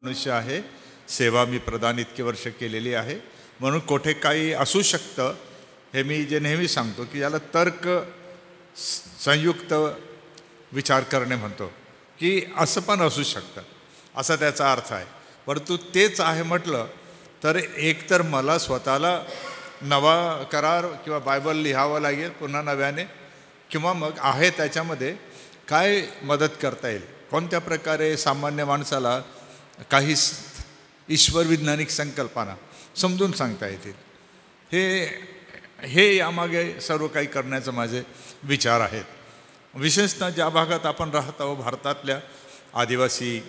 मनुष्य आहे, सेवा मी प्रदान इतके वर्ष केलेली आहे, म्हणून कोठे काही असू शकतं हे मी जे नेहमी सांगतो की याला तर्क संयुक्त विचार करणे म्हणतो की असं पण असू शकतं, असा त्याचा अर्थ आहे. परंतु तेच आहे म्हटलं तर एकतर मला स्वतःला नवा करार किंवा बायबल लिहावं लागेल पुन्हा नव्याने, किंवा मग आहे त्याच्यामध्ये काय मदत करता येईल, कोणत्या प्रकारे सामान्य माणसाला काही ईश्वर वैज्ञानिक संकल्पना समजून सांगता येतील, हे यामागे सर्व काही करण्याचं माझे विचार आहेत. विशेषतः ज्या भागात आपण राहत आहोत भारतातल्या आदिवासी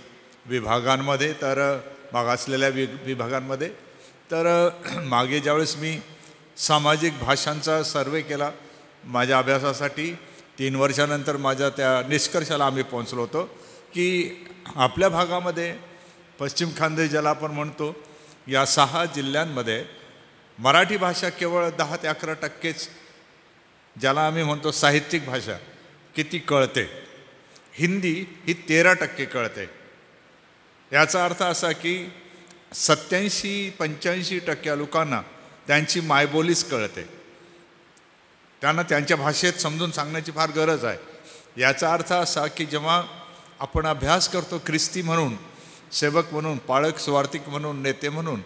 विभागांमध्ये, तर मागासलेल्या विभागांमध्ये, तर मागे ज्यावेळेस मी सामाजिक भाषांचा सर्वे केला माझ्या अभ्यासासाठी, 3 वर्षानंतर माझ्या त्या निष्कर्षाला आम्ही पोहोचलो होतो की आपल्या भागामध्ये पश्चिम खानदेश ज्याला आपण म्हणतो, या 6 जिल्ह्यांमध्ये मराठी भाषा केवळ 10 ते 11% ज्याला आम्ही म्हणतो साहित्यिक भाषा किती कळते, हिंदी ही 13% कळते. याचा अर्थ असा की 87-85% लोकांना त्यांची मायबोलीच कळते, त्यांना त्यांच्या भाषेत समजून सांगण्याची फार गरज आहे. याचा अर्थ असा की जेव्हा आपण अभ्यास करतो ख्रिस्ती म्हणून, सेवक म्हणून, पाळक सुवार्तिक म्हणून, नेते म्हणून,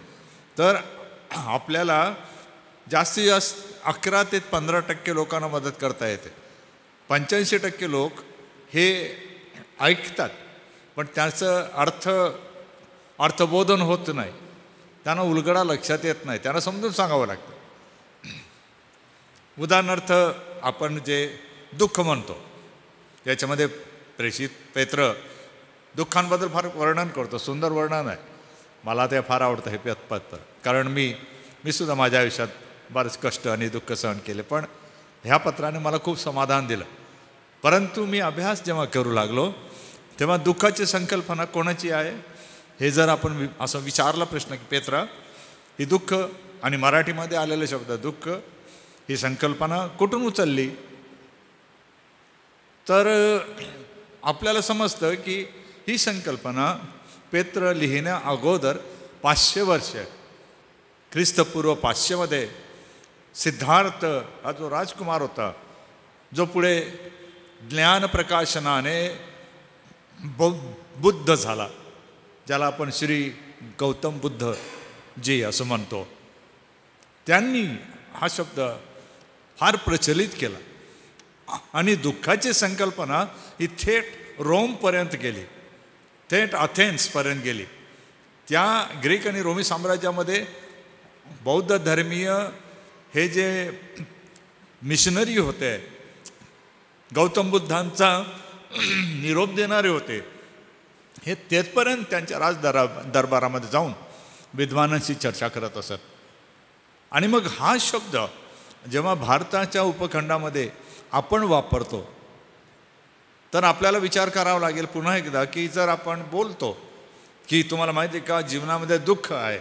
तर आपल्याला जास्तीत जास्त 11 ते 15% लोकांना मदत करता येते. 85% लोक हे ऐकतात पण त्याचं अर्थबोधन होत नाही, त्यांना उलगडा लक्षात येत नाही, त्यांना समजून सांगावं लागतं. उदाहरणार्थ आपण जे दुःख म्हणतो, याच्यामध्ये प्रेषित पेत्र दुःखांबद्दल फार वर्णन करतो, सुंदर वर्णन आहे. मला ते फार आवडतं हे पत्र, कारण मी सुद्धा माझ्या आयुष्यात बरेच कष्ट आणि दुःख सहन केले, पण ह्या पत्राने मला खूप समाधान दिलं. परंतु मी अभ्यास जेव्हा करू लागलो तेव्हा दुःखाची संकल्पना कोणाची आहे हे जर आपण असं विचारला प्रश्न की पेत्रा, ही दुःख आणि मराठीमध्ये आलेले शब्द दुःख ही संकल्पना कुठून उचलली, तर आपल्याला समजतं की ही संकल्पना पेत्र लिहिण्या अगोदर 500 वर्ष, ख्रिस्तपूर्व 500 सिद्धार्थ हा जो राजकुमार होता, जो पुढे ज्ञान प्रकाशनाने बुद्ध झाला, ज्याला आपण श्री गौतम बुद्ध जी असं म्हणतो, त्यांनी हा शब्द फार प्रचलित केला आणि दुःखाची संकल्पना ही थेट रोमपर्यंत गेली, थेट अथेन्सपर्यंत गेली. त्या ग्रीक आणि रोमी साम्राज्यामध्ये बौद्ध धर्मीय हे जे मिशनरी होते, गौतम बुद्धांचा निरोप देणारे होते, हे तेथपर्यंत त्यांच्या दरबारामध्ये जाऊन विद्वानांशी चर्चा करत असत. आणि मग हा शब्द जेव्हा भारताच्या उपखंडामध्ये आपण वापरतो तर आपल्याला विचार करावा लागेल पुन्हा एकदा की जर आपण बोलतो की तुम्हाला माहिती आहे का जीवनामध्ये दुःख आहे,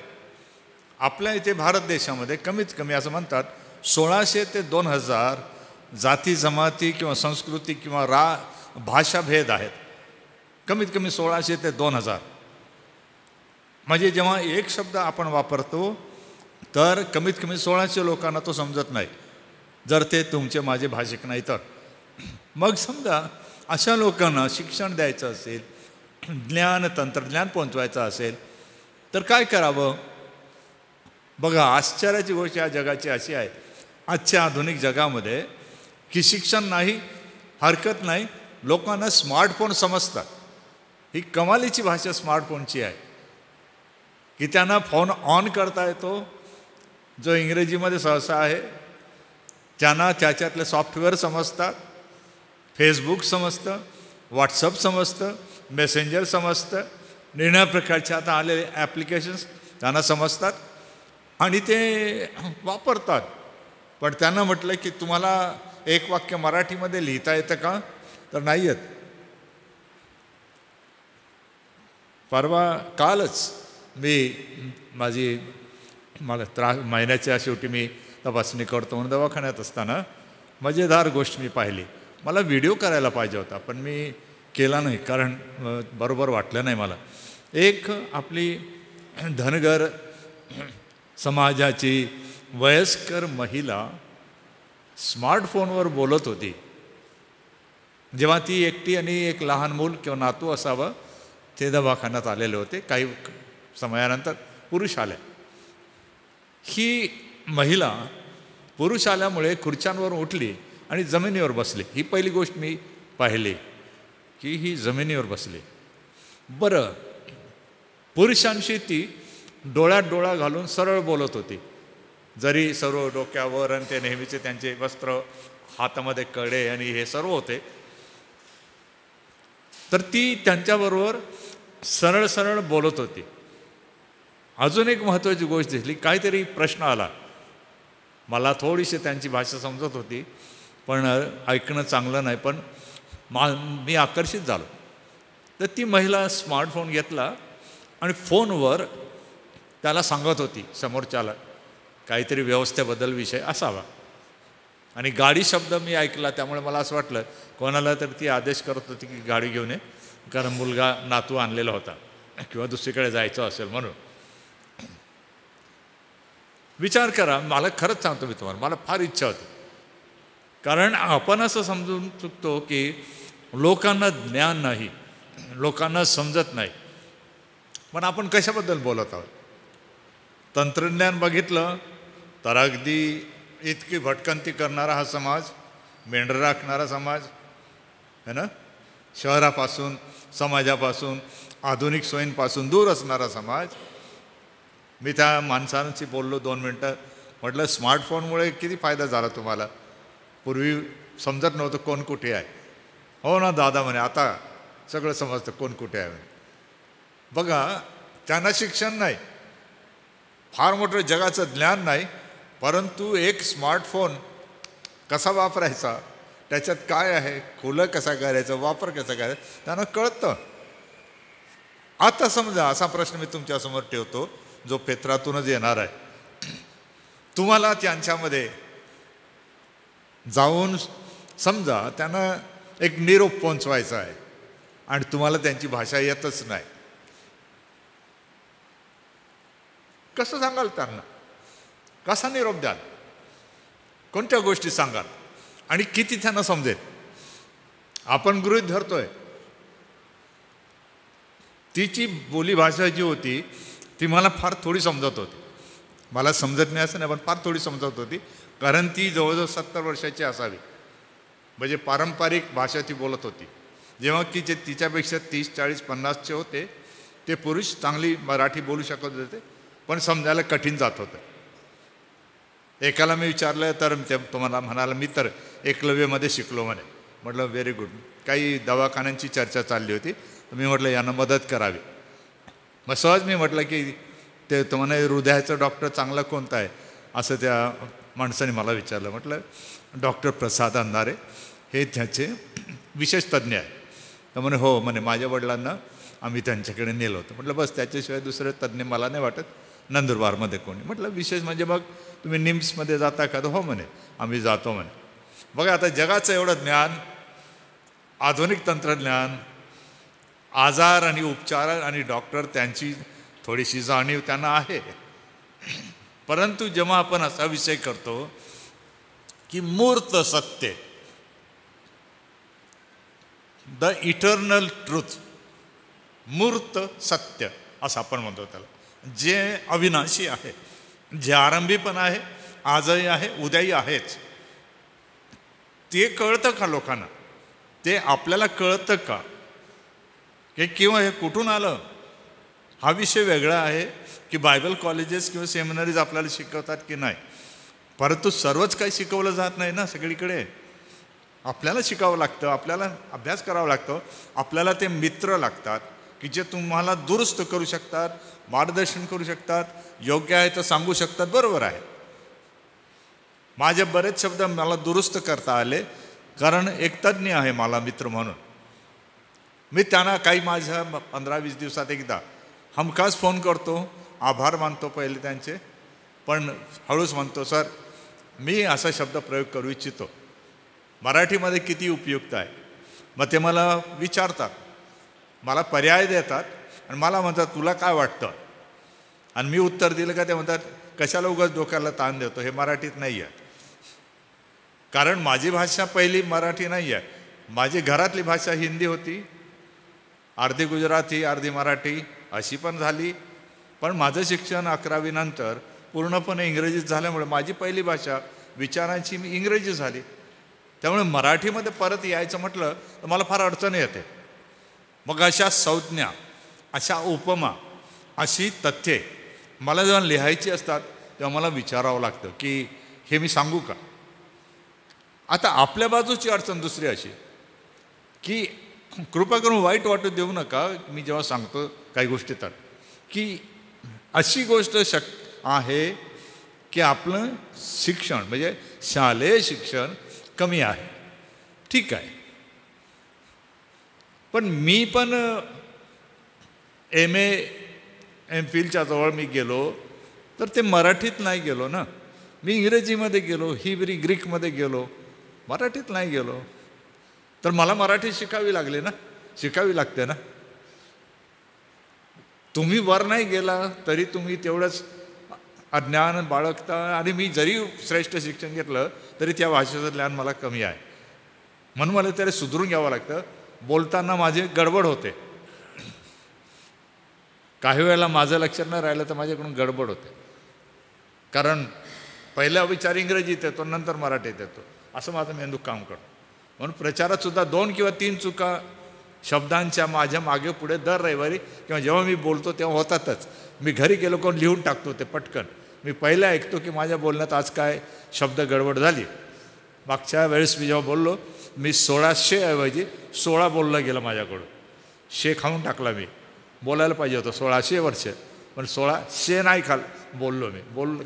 आपल्या इथे भारत देशामध्ये कमीत कमी असं म्हणतात 1600 ते 2000 जाती जमाती किंवा संस्कृती किंवा भाषाभेद आहेत, कमीत कमी 1600 ते 2000. म्हणजे जेव्हा एक शब्द आपण वापरतो तर कमीत कमी 1600 लोकांना तो समजत नाही, जर ते तुमचे माझे भाषिक नाही तर. मग समजा अशा लोकांना शिक्षण द्यायचं असेल, तंत्रज्ञान पोहोचवायचं असेल तर काय करावं. बघा, आश्चर्याची गोष्ट या जगाची अशी आहे आजच्या आधुनिक जगामध्ये की शिक्षण नाही, हरकत नाही, लोकांना स्मार्टफोन समजतात. ही कमालीची भाषा स्मार्टफोनची आहे की त्यांना फोन ऑन करता येतो, जो इंग्रजीमध्ये सहसा आहे, त्यांना त्याच्यातले सॉफ्टवेअर समजतात, फेसबुक समजतं, व्हॉट्सअप समजतं, मेसेंजर समजतं, निर्णय प्रकारचे आता आलेले ॲप्लिकेशन्स त्यांना समजतात आणि ते वापरतात. पण त्यांना म्हटलं की तुम्हाला एक वाक्य मराठीमध्ये लिहिता येतं का, तर नाही येत. कालच मला महिन्याच्या शेवटी मी तपासणी करतो म्हणून दवाखान्यात असताना मजेदार गोष्ट मी पाहिली. मला व्हिडिओ करायला पाहिजे होता पण मी केला नाही, कारण बरोबर वाटलं नाही मला. एक आपली धनगर समाजाची वयस्कर महिला स्मार्टफोनवर बोलत होती. जेव्हा ती एकटी आणि एक लहान मूल किंवा नातू असावं ते दवाखान्यात आलेले होते. काही समयानंतर पुरुष आले. ही महिला पुरुष आल्यामुळे खुर्च्यांवर उठली आणि जमिनीवर बसली. ही पहिली गोष्ट मी पाहिली की ही जमिनीवर बसली. बरं, पुरुषांशी ती डोळ्यात डोळा घालून सरळ बोलत होती. जरी सर्व डोक्यावर आणि ते नेहमीचे त्यांचे वस्त्र, हातामध्ये कडे आणि हे सर्व होते, तर ती त्यांच्याबरोबर सरळ सरळ बोलत होती. अजून एक महत्त्वाची गोष्ट दिसली. काहीतरी प्रश्न आला. मला थोडीशी त्यांची भाषा समजत होती, पण ऐकणं चांगलं नाही, पण मी आकर्षित झालो. तर ती महिला स्मार्टफोन घेतला आणि फोनवर त्याला सांगत होती समोरच्याला काहीतरी व्यवस्थेबद्दल विषय असावा. आणि गाडी शब्द मी ऐकला, त्यामुळे मला असं वाटलं कोणाला तर ती आदेश करत होती की गाडी घेऊन ये, कारण मुलगा नातू आणलेला होता किंवा दुसरीकडे जायचं असेल म्हणून. विचार करा, मला खरंच सांगतो मी तुम्हाला, मला फार इच्छा होती. कारण आपण असं समजून चुकतो की लोकांना ज्ञान नाही, लोकांना समजत नाही. पण आपण कशाबद्दल बोलत आहोत? तंत्रज्ञान बघितलं तर अगदी इतकी भटकंती करणारा हा समाज, मेंढर राखणारा समाज है ना, शहरापासून, समाजापासून, आधुनिक सोयींपासून दूर असणारा समाज. मी त्या माणसांशी बोललो 2 मिनटं. म्हटलं स्मार्टफोनमुळे किती फायदा झाला तुम्हाला? पूर्वी समजत नव्हतं कोण कुठे आहे. हो ना दादा म्हणे, आता सगळं समजतं कोण कुठे आहे म्हणे. बघा, त्यांना शिक्षण नाही, फार मोठं जगाचं ज्ञान नाही, परंतु एक स्मार्टफोन कसा वापरायचा, त्याच्यात काय आहे, खुलं कसा करायचं, वापर कसा करायचा, त्यांना कळतं. आता समजा असा प्रश्न मी तुमच्यासमोर ठेवतो जो पेत्रातूनच येणार आहे. तुम्हाला त्यांच्यामध्ये जाऊन समजा त्यांना एक निरोप पोहोचवायचा आहे आणि तुम्हाला त्यांची भाषा येतच नाही. कसं सांगाल त्यांना? कसा निरोप द्याल? कोणत्या गोष्टी सांगाल आणि किती त्यांना समजेल? आपण गृहीत धरतोय तिची बोलीभाषा जी होती ती मला फार थोडी समजत होती. मला समजत नाही असं नाही, पण फार थोडी समजत होती, कारण ती जवळजवळ 70 वर्षाची असावी. म्हणजे पारंपरिक भाषा ती बोलत होती. जेव्हा की जे तिच्यापेक्षा 30, 40, 50चे होते ते पुरुष चांगली मराठी बोलू शकत होते, पण समजायला कठीण जात होतं. एकाला मी विचारलं तर ते तुम्हाला म्हणाला मी तर एकलव्यमध्ये शिकलो म्हणे. म्हटलं व्हेरी गुड. काही दवाखान्यांची चर्चा चालली होती, तर मी म्हटलं यांना मदत करावी. मग सहज मी म्हटलं की ते तुम्हाला हृदयाचा डॉक्टर चांगला कोणता आहे असं त्या माणसाने मला विचारलं. म्हटलं डॉक्टर प्रसाद अंधारे हे त्याचे विशेष तज्ज्ञ आहे. तर म्हणे हो म्हणे, माझ्या वडिलांना आम्ही त्यांच्याकडे नेलं होतं. म्हटलं बस, त्याच्याशिवाय दुसरे तज्ज्ञ मला नाही वाटत नंदुरबारमध्ये कोणी. म्हटलं विशेष म्हणजे मग तुम्ही निम्समध्ये जाता का? हो म्हणे आम्ही जातो म्हणे. बघा, आता जगाचं एवढं ज्ञान, आधुनिक तंत्रज्ञान, आजार आणि उपचार आणि डॉक्टर त्यांची थोडीशी जाणीव त्यांना आहे. परंतु जेव्हा आपण असा विषय करतो की मूर्त सत्य, द इटर्नल ट्रूथ, मूर्त सत्य असं आपण म्हणतो त्याला, जे अविनाशी आहे, जे आरंभी पण आहे, आजही आहे, उद्याही आहेच, ते कळतं का लोकांना? ते आपल्याला कळतं का? किंवा हे कुठून आलं हा विषय वेगळा आहे की बायबल कॉलेजेस किंवा सेमिनरीज आपल्याला शिकवतात की नाही. परंतु सर्वच काही शिकवलं जात नाही ना सगळीकडे. आपल्याला शिकावं लागतं, आपल्याला अभ्यास करावा लागतो, आपल्याला ते मित्र लागतात की जे तुम्हाला दुरुस्त करू शकतात, मार्गदर्शन करू शकतात, योग्य आहे तर सांगू शकतात. बरोबर आहे, माझे बरेच शब्द मला दुरुस्त करता आले, कारण एक तज्ज्ञ आहे मला मित्र म्हणून. मी त्यांना काही माझ्या 15-20 दिवसात एकदा हमखास फोन करतो, आभार मानतो पहिले त्यांचे, पण हळूच म्हणतो सर मी असा शब्द प्रयोग करू इच्छितो, मराठीमध्ये किती उपयुक्त आहे. मग ते मला विचारतात, मला पर्याय देतात आणि मला म्हणतात तुला काय वाटतं, आणि मी उत्तर दिलं का ते म्हणतात कशाला उगाच डोक्याला ताण देतो, हे मराठीत नाही आहे. कारण माझी भाषा पहिली मराठी नाही आहे. माझी घरातली भाषा हिंदी होती, अर्धी गुजराती अर्धी मराठी अशी पण झाली. पण माझं शिक्षण 11वी नंतर पूर्णपणे इंग्रजीत झाल्यामुळे माझी पहिली भाषा विचारांची मी इंग्रजी झाली. त्यामुळे मराठीमध्ये परत यायचं म्हटलं तर मला फार अडचण येते. मग अशा संज्ञा, अशा उपमा, अशी तथ्ये मला जेव्हा लिहायची असतात तेव्हा मला विचारावं लागतं की हे मी सांगू का. आता आपल्या बाजूची अडचण दुसरी अशी की कृपा करून वाईट वाटू देऊ नका मी जेव्हा सांगतो काही गोष्टी, तर की अशी गोष्ट आहे की आपलं शिक्षण म्हणजे शालेय शिक्षण कमी आहे. ठीक आहे, पण मी पण MA MPhilच्या जवळ मी गेलो तर ते मराठीत नाही गेलो ना, मी इंग्रजीमध्ये गेलो, हिब्री ग्रीकमध्ये गेलो, मराठीत नाही गेलो. तर मला मराठी शिकावी लागली ना, शिकावी लागते ना. तुम्ही वर नाही गेला तरी तुम्ही तेवढंच अज्ञान बाळगता, आणि मी जरी श्रेष्ठ शिक्षण घेतलं तरी त्या भाषेचं ज्ञान मला कमी आहे. म्हणून मला त्याला सुधरून घ्यावं लागतं. बोलताना माझी गडबड होते, काही वेळेला माझं लक्षात नाही राहिलं तर माझ्याकडून गडबड होते. कारण पहिला विचार इंग्रजीत येतो नंतर मराठीत येतो, असं माझं मेंदू काम करतो. म्हणून प्रचारात सुद्धा 2 किंवा 3 चुका शब्दांच्या माझ्या मागे पुढे दर रविवारी किंवा जेव्हा मी बोलतो तेव्हा होतातच. मी घरी गेलो कोण लिहून टाकतो ते पटकन. मी पहिलं ऐकतो की माझ्या बोलण्यात आज काय शब्द गडबड झाली. मागच्या वेळेस मी जेव्हा बोललो मी 1600 ऐवजी 16 बोललं गेलं माझ्याकडून. खाऊन टाकला मी. बोलायला पाहिजे होतं 1600 वर्ष, पण 1600 नाही बोललो मी.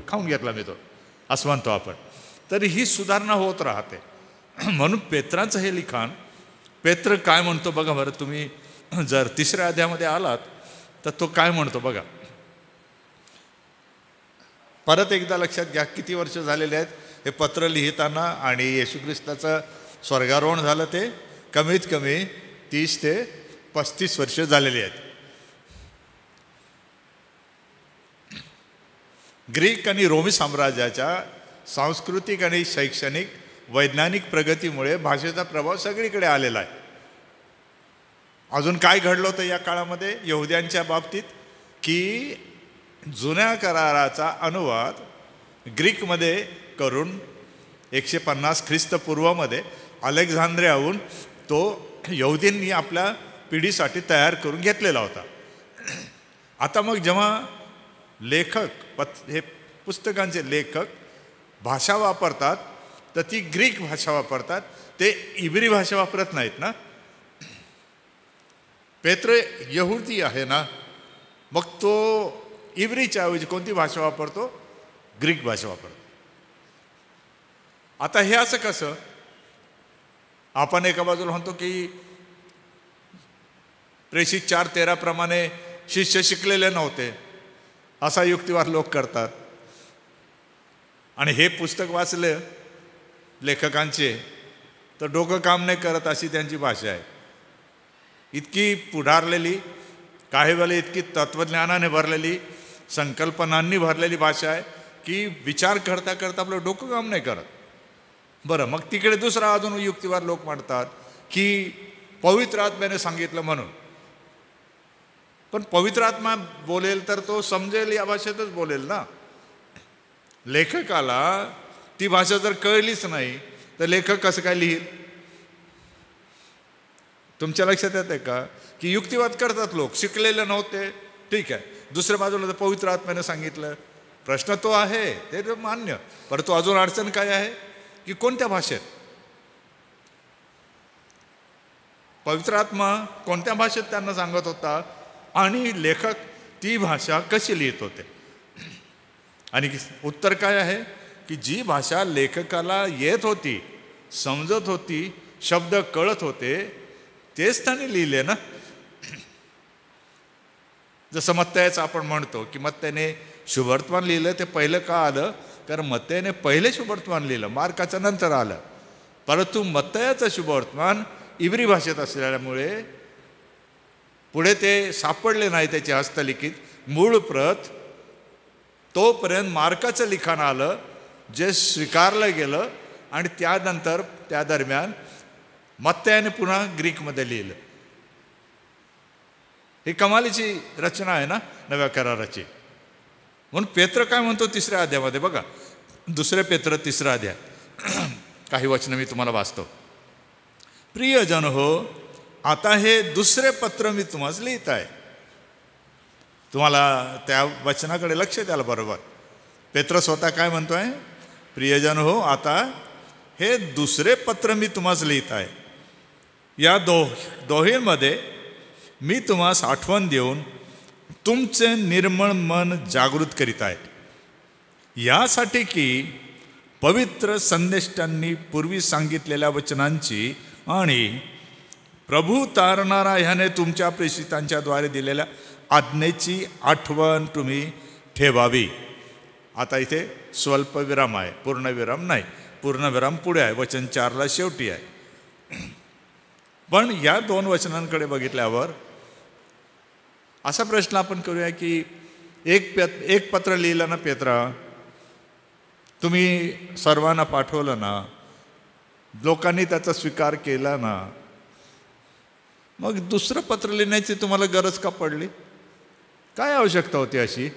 खाऊन घेतला मी तो, असं म्हणतो आपण. तरी ही सुधारणा होत राहते. म्हणून पेत्राचं हे लिखाण, पेत्र काय म्हणतो बघा बरं. तुम्ही जर 3ऱ्या अध्यायामध्ये आलात तर तो काय म्हणतो बघा. परत एकदा लक्षात घ्या किती वर्ष झालेले आहेत हे पत्र लिहिताना, आणि येशू ख्रिस्ताचं स्वर्गारोहण झालं ते कमीत कमी 30 ते 35 वर्ष झालेली आहेत. ग्रीक आणि रोमी साम्राज्याच्या सांस्कृतिक आणि शैक्षणिक वैज्ञानिक प्रगतीमुळे भाषेचा प्रभाव सगळीकडे आलेला आहे. अजून काय घडलं होतं या काळामध्ये यहुद्यांच्या बाबतीत की जुन्या कराराचा अनुवाद ग्रीकमध्ये करून 150 ख्रिस्तपूर्वमध्ये अलेक्झांद्रियाहून तो यहुदींनी आपल्या पिढीसाठी तयार करून घेतलेला होता. आता मग जेव्हा लेखक हे पुस्तकांचे लेखक भाषा वापरतात तर ती ग्रीक भाषा वापरतात, ते इब्री भाषा वापरत नाहीत ना. पेत्र यहुदी आहे ना, मग तो इब्रीच्या ऐवजी कोणती भाषा वापरतो? ग्रीक भाषा वापरतो. आता हे असं कसं? आपण एका बाजूला म्हणतो की प्रेषित 4:13 प्रमाणे शिष्य शिकलेले नव्हते, असा युक्तिवाद लोक करतात. आणि हे पुस्तक वाचलं लेखकांचे तर डोकं काम नाही करत अशी त्यांची भाषा आहे. इतकी पुढारलेली, काही वेळेला इतकी तत्त्वज्ञानाने भरलेली, संकल्पनांनी भरलेली भाषा आहे की विचार करता करता आपलं डोकं काम नाही करत. बरं, मग तिकडे दुसरा अजून युक्तिवाद लोक मांडतात की पवित्र आत्म्याने सांगितलं म्हणून. पण पवित्र आत्मा बोलेल तर तो समजेल या भाषेतच बोलेल ना. लेखकाला ती भाषा जर कळलीच नाही तर लेखक कसं काय लिहिल? तुमच्या लक्षात येते का की युक्तिवाद करतात लोक, शिकलेले नव्हते ठीक आहे, दुसऱ्या बाजूला तर पवित्र आत्म्याने सांगितलं. प्रश्न तो आहे ते मान्य, परंतु अजून अडचण काय आहे की कोणत्या भाषेत? पवित्र आत्मा कोणत्या भाषेत त्यांना सांगत होता आणि लेखक ती भाषा कशी लिहित होते? आणि उत्तर काय आहे की जी भाषा लेखकाला येत होती, समजत होती, शब्द कळत होते, तेच त्याने लिहिले ना. जसं मत्तयाचं आपण म्हणतो की मत्तयाने शुभवर्तमान लिहिलं, ते पहिलं का आलं? कारण मत्तयाने पहिले शुभवर्तमान लिहिलं, मार्काचं नंतर आलं. परंतु मत्तयाचं शुभवर्तमान इब्री भाषेत असल्यामुळे पुढे ते सापडले नाही त्याचे हस्तलिखित मूळ प्रत, तोपर्यंत मार्काचं लिखाण आलं जे स्वीकारलं गेलं आणि त्यानंतर त्या दरम्यान मत्तयाने पुन्हा ग्रीकमध्ये लिहिलं. ही कमालीची रचना आहे ना नव्या कराराची. म्हणून पेत्र काय म्हणतो 3ऱ्या अध्यायामध्ये बघा, 2 पेत्र 3रा अध्याय काही वचनं मी तुम्हाला वाचतो. प्रियजन हो, आता हे 2रे पत्र मी तुम्हाला लिहित आहे. तुम्हाला त्या वचनाकडे लक्ष द्यायला बरोबर. पेत्र स्वतः काय म्हणतोय, प्रियजन हो, आता हे 2रे पत्र मी तुम्हाला लिहित आहे. या दोहींमध्ये मी तुम्हास आठवण देऊन तुमचे निर्मळ मन जागृत करीत आहे, यासाठी की पवित्र संदेष्टांनी पूर्वी सांगितलेल्या वचनांची आणि प्रभू तारणारा ह्याने तुमच्या प्रेषितांच्या द्वारे दिलेल्या आज्ञेची आठवण तुम्ही ठेवावी. आता इथे स्वल्पविराम आहे, पूर्णविराम नाही. पूर्णविराम पुढे आहे, वचन 4ला शेवटी आहे. पण या 2 वचनांकडे बघितल्यावर असा प्रश्न आपण करूया की एक पत्र लिहिलं ना पेत्रा, तुम्ही सर्वांना पाठवलं ना, लोकांनी त्याचा स्वीकार केला ना, मग 2रं पत्र लिहिण्याची तुम्हाला गरज का पडली? काय आवश्यकता होती अशी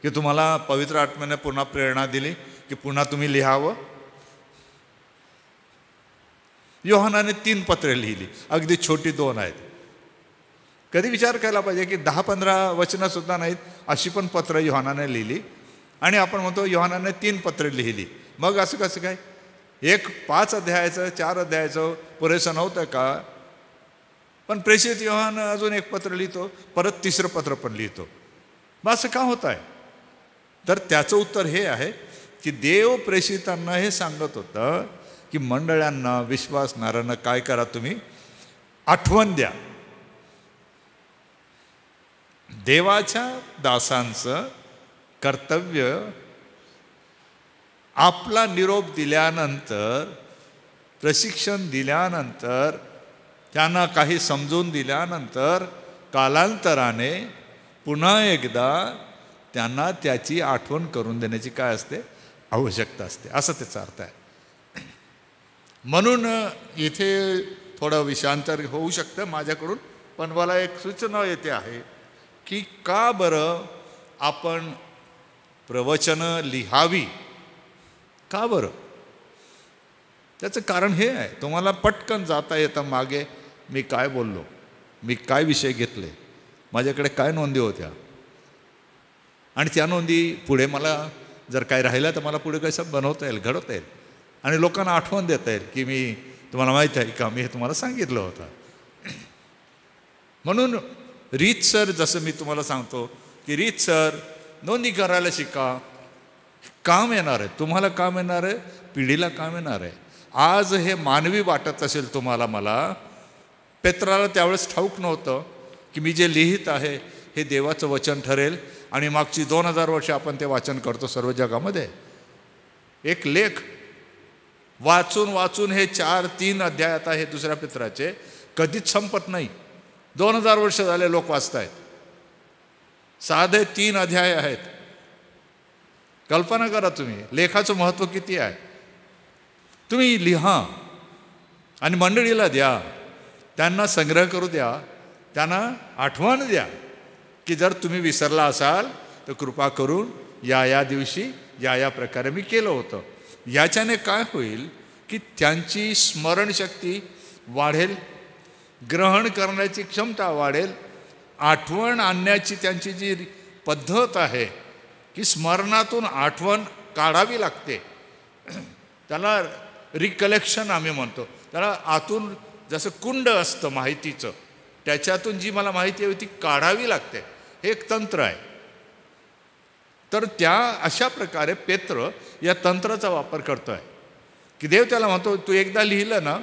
की तुम्हाला पवित्र आत्म्याने पुन्हा प्रेरणा दिली की पुन्हा तुम्ही लिहावं? योहानाने 3 पत्रे लिहिली, अगदी छोटी 2 आहेत. कधी विचार केला पाहिजे की 10-15 वचनं सुद्धा नाहीत अशी पण पत्र योहानाने लिहिली, आणि आपण म्हणतो योहानाने 3 पत्रे लिहिली. मग असं कसं काय? 5 अध्यायाचं 4 अध्यायाचं पुरेसं नव्हतं का? पण प्रेषित योहान अजून 1 पत्र लिहितो, परत 3रं पत्र पण लिहितो. मग असं का होत आहे? तर त्याचं उत्तर हे आहे की देव प्रेषितांना हे सांगत होतं की मंडळांना, विश्वासणाऱ्यांना काय करा, तुम्ही आठवण द्या. देवाच्या दासांचं कर्तव्य आपला निरोप दिल्यानंतर, प्रशिक्षण दिल्यानंतर, त्यांना काही समजून दिल्यानंतर कालांतराने पुन्हा एकदा त्यांना त्याची आठवण करून देण्याची काय असते? आवश्यकता असते, असं त्याचा अर्थ आहे. म्हणून इथे थोडं विषयांतर होऊ शकतं माझ्याकडून, पण मला एक सूचना येते आहे की का बरं आपण प्रवचनं लिहावी? का बरं? त्याचं कारण हे आहे, तुम्हाला पटकन जाता येतं मागे मी काय बोललो, मी काय विषय घेतले, माझ्याकडे काय नोंदी होत्या, आणि त्या नोंदी पुढे मला जर काय राहिलं तर मला पुढे कसं बनवता येईल, घडवता येईल, आणि लोकांना आठवण देता येईल की मी, तुम्हाला माहीत आहे का, मी हे तुम्हाला सांगितलं होतं. म्हणून रीतसर, जसं मी तुम्हाला सांगतो की रीतसर नोंदी करायला शिका. काम येणार आहे, तुम्हाला काम येणार आहे, पिढीला काम येणार आहे. आज हे मानवी वाटत असेल तुम्हाला, मला पेत्राला त्यावेळेस ठाऊक नव्हतं की मी जे लिहित आहे हे देवाचं वचन ठरेल, आणि मागची 2000 वर्ष आपण ते वाचन करतो सर्व जगामध्ये. एक लेख वाचून वाचून हे 4-3 अध्याय आता हे 2ऱ्या पेत्राचे कधीच संपत नाही. 2000 वर्ष झाले लोक वाचतायत. साधे 3 अध्याय आहेत. कल्पना करा तुम्ही लेखाचं महत्त्व किती आहे. तुम्ही लिहा आणि मंडळीला द्या, त्यांना संग्रह करू द्या, त्यांना आठवण द्या की जर तुम्ही विसरला असाल तर कृपा करून या दिवशी या प्रकारे मी केलं होतं. याच्याने काय होईल की त्यांची स्मरणशक्ती वाढेल, ग्रहण करण्याची क्षमता वाढेल, आठवण आणण्याची त्यांची जी पद्धत आहे की स्मरणातून आठवण काढावी लागते, त्याला रिकलेक्शन आम्ही म्हणतो. त्याला आतून जसं कुंड असतं माहितीचं, त्याच्यातून जी मला माहिती आहे ती काढावी लागते. हे एक तंत्र आहे. तर त्या अशा प्रकारे पेत्र या तंत्राचा वापर करतो आहे की देव त्याला म्हणतो, तू एकदा लिहिलं ना,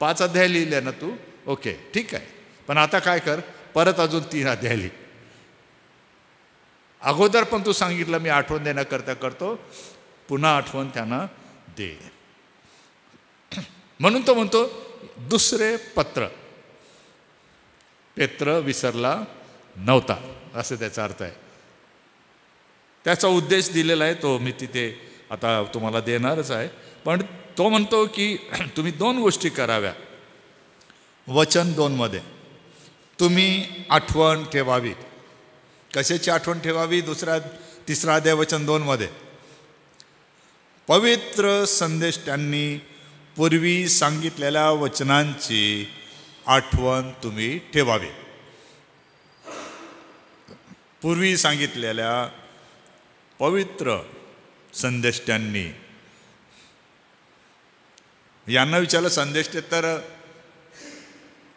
5 अध्याय लिहिले ना तू, ओके ठीक आहे, पण आता काय कर, परत अजून 3 अध्याय लिह. अगोदर पण तू सांगितलं मी आठवण देण्याकरता करतो, पुन्हा आठवण त्यांना दे. म्हणून तो म्हणतो 2रे पत्र. पेत्र विसरला नव्हता, असं त्याचा अर्थ आहे. त्याचा उद्देश दिलेला आहे, तो मी तिथे आता तुम्हाला देणारच आहे. पण तो म्हणतो की तुम्ही 2 गोष्टी कराव्या. वचन 2 तुम्ही आठवण ठेवावी. कशाची आठवण ठेवावी? 3 अध्याय वचन 2 पवित्र संदेष्ट्यांनी पूर्वी सांगितलेल्या वचनांची आठवण तुम्ही ठेवावी. पूर्वी सांगितलेल्या पवित्र संदेष्ट्यांनी, यांना विचारलं संदेष्टे तर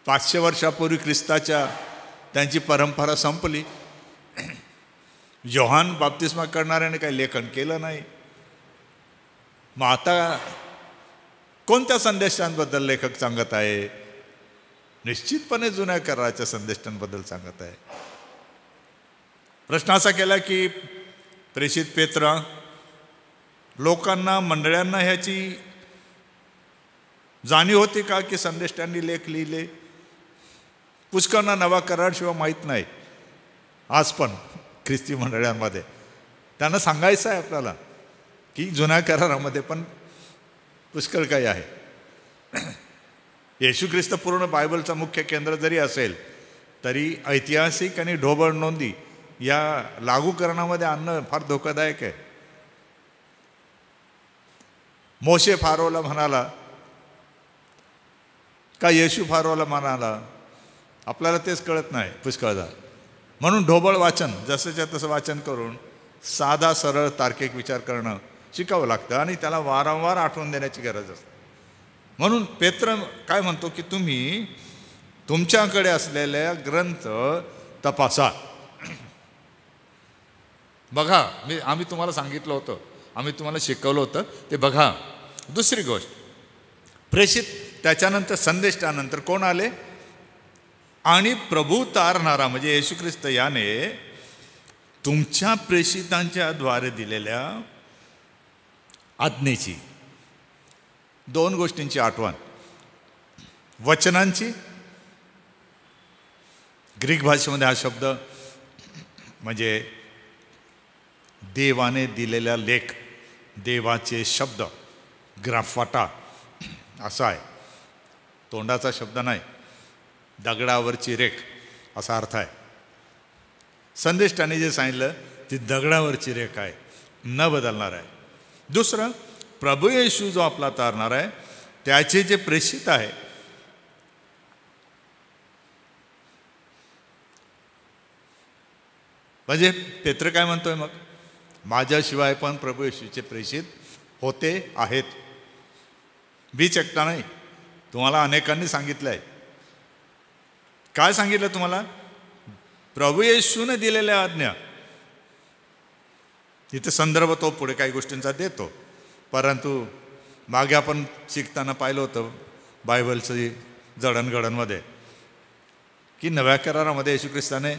500 वर्षापूर्वी ख्रिस्ताच्या त्यांची परंपरा संपली. योहान बाप्तिस्मा करणाऱ्याने काही लेखन केलं नाही. मग आता कोणत्या संदेशांबद्दल लेखक सांगत आहे? निश्चितपणे जुन्या कराराच्या संदेशांबद्दल सांगत आहे. प्रश्न असा केला की प्रेषित पेत्र लोकांना, मंडळांना ह्याची जाणीव होती का की संदेष्टांनी लेख लिहिले? पुष्कळना नवा करार शिवाय माहीत नाही. आज पण ख्रिस्ती मंडळांमध्ये त्यांना सांगायचं आहे आपल्याला की जुन्या करारामध्ये पण पुष्कळ काही आहे. येशू ख्रिस्त पूर्ण बायबलचा मुख्य केंद्र जरी असेल तरी ऐतिहासिक आणि ढोबळ नोंदी या लागूकरणामध्ये आणणं फार धोकादायक आहे. मोशे फारोला म्हणाला का येशू फारोला म्हणाला? आपल्याला तेच कळत नाही पुष्कळदा. म्हणून ढोबळ वाचन, जसंच्या तसं वाचन करून साधा सरळ तार्किक विचार करणं शिकावं लागतं आणि त्याला वारंवार आठवण देण्याची गरज असते. म्हणून पेत्र काय म्हणतो की तुम्ही तुमच्याकडे असलेल्या ग्रंथ तपासा. बघा, आम्ही तुम्हाला सांगितलं होतं, आम्ही तुम्हाला शिकवलं होतं ते बघा. दुसरी गोष्ट, प्रेषित त्याच्यानंतर संदेशानंतर कोण आले? आणि प्रभू तारणारा म्हणजे येशू ख्रिस्त याने तुमच्या प्रेषितांच्या द्वारे दिलेल्या आज्ञेची 2 गोष्टींची आठवण. वचनांची, ग्रीक भाषेमध्ये हा शब्द म्हणजे देवाने दिलेला लेख, देवाचे शब्द, ग्राफाटा असा आहे. तोंडाचा शब्द नाही, दगडावरची रेख असा अर्थ आहे. संदेष्टाने जे सांगितलं ती दगडावरची रेख आहे, न बदलणार आहे. दुसरं, प्रभू येशू जो आपला तारणार आहे त्याचे जे प्रेषित आहे म्हणजे पेत्र काय म्हणतोय मग? माझ्याशिवाय पण प्रभू येशूचे प्रेषित होते आहेत. बीच एकटा नाही, तुम्हाला अनेकांनी सांगितलं आहे. काय सांगितलं तुम्हाला? प्रभू येशूने दिलेल्या आज्ञा. तिथे संदर्भ तो पुढे काही गोष्टींचा देतो, परंतु मागे आपण शिकताना पाहिलं होतं बायबलचं जडणघडणमध्ये की नव्या करारामध्ये येशू ख्रिस्ताने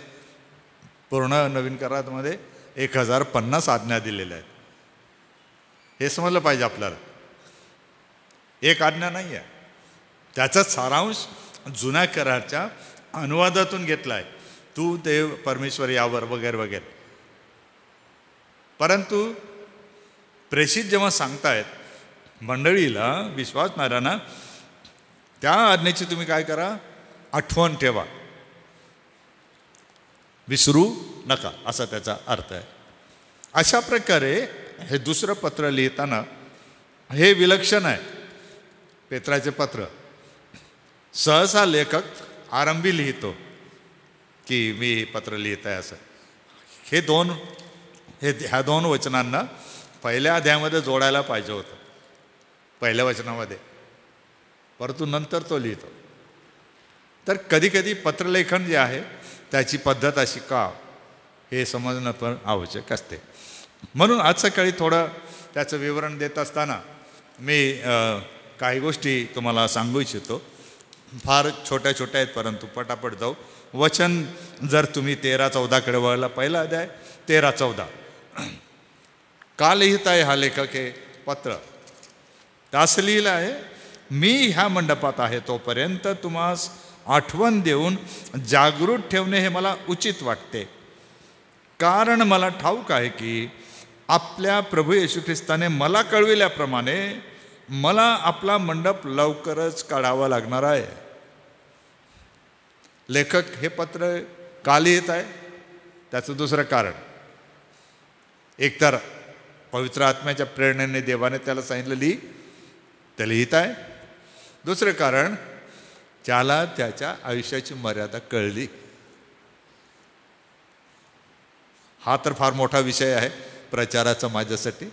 पूर्ण नवीन करारामध्ये 1050 आज्ञा दिलेल्या आहेत. हे समजलं पाहिजे आपल्याला. एक आज्ञा नाही आहे, त्याचा सारांश जुन्या कराराच्या अनुवादातून घेतला आहे. तू देव परमेश्वर यावर वगैरे वगैरे. परंतु प्रेषित जेव्हा सांगतायत मंडळीला, विश्वासणाऱ्यांना, त्या आज्ञेची तुम्ही काय करा? आठवण ठेवा, विसरू नका, असा त्याचा अर्थ आहे. अशा प्रकारे हे दुसरं पत्र लिहिताना हे विलक्षण आहे. पेत्राचे पत्र सहसा लेखक आरंभी लिहितो की मी हे पत्र लिहित आहे असं. ह्या दोन वचनांना पहिल्या अध्यायामध्ये जोडायला पाहिजे होतं, पहिल्या वचनामध्ये, परंतु नंतर तो लिहितो. तर कधीकधी पत्रलेखन जे आहे त्याची पद्धत अशी का हे समजणं पण आवश्यक असते. म्हणून आज सकाळी थोडं त्याचं विवरण देत असताना मी काही गोष्टी तुम्हाला सांगू इच्छितो. फार छोट्या छोट्या आहेत, परंतु पटापट जाऊ. वचन जर तुम्ही 13-14 वळला, पहिला अध्याय 13-14, का लिहित आहे हा लेखक हे पत्र? असं लिहिलं आहे, मी ह्या मंडपात आहे तोपर्यंत तुम्हास आठवण देऊन जागृत ठेवणे हे मला उचित वाटते. कारण मला ठाऊक आहे की आपल्या प्रभू येशू ख्रिस्ताने मला कळविल्याप्रमाणे मला आपला मंडप लवकरच काढावा लागणार आहे. लेखक हे पत्र का लिहित आहे? त्याचं दुसरं कारण, एकतर पवित्र आत्म्याच्या प्रेरणेने देवाने त्याला सांगितलं लिही, ते लिहित आहे. दुसरं कारण, त्याला त्याच्या आयुष्याची मर्यादा कळली. हा तर फार मोठा विषय आहे प्रचाराचा माझ्यासाठी,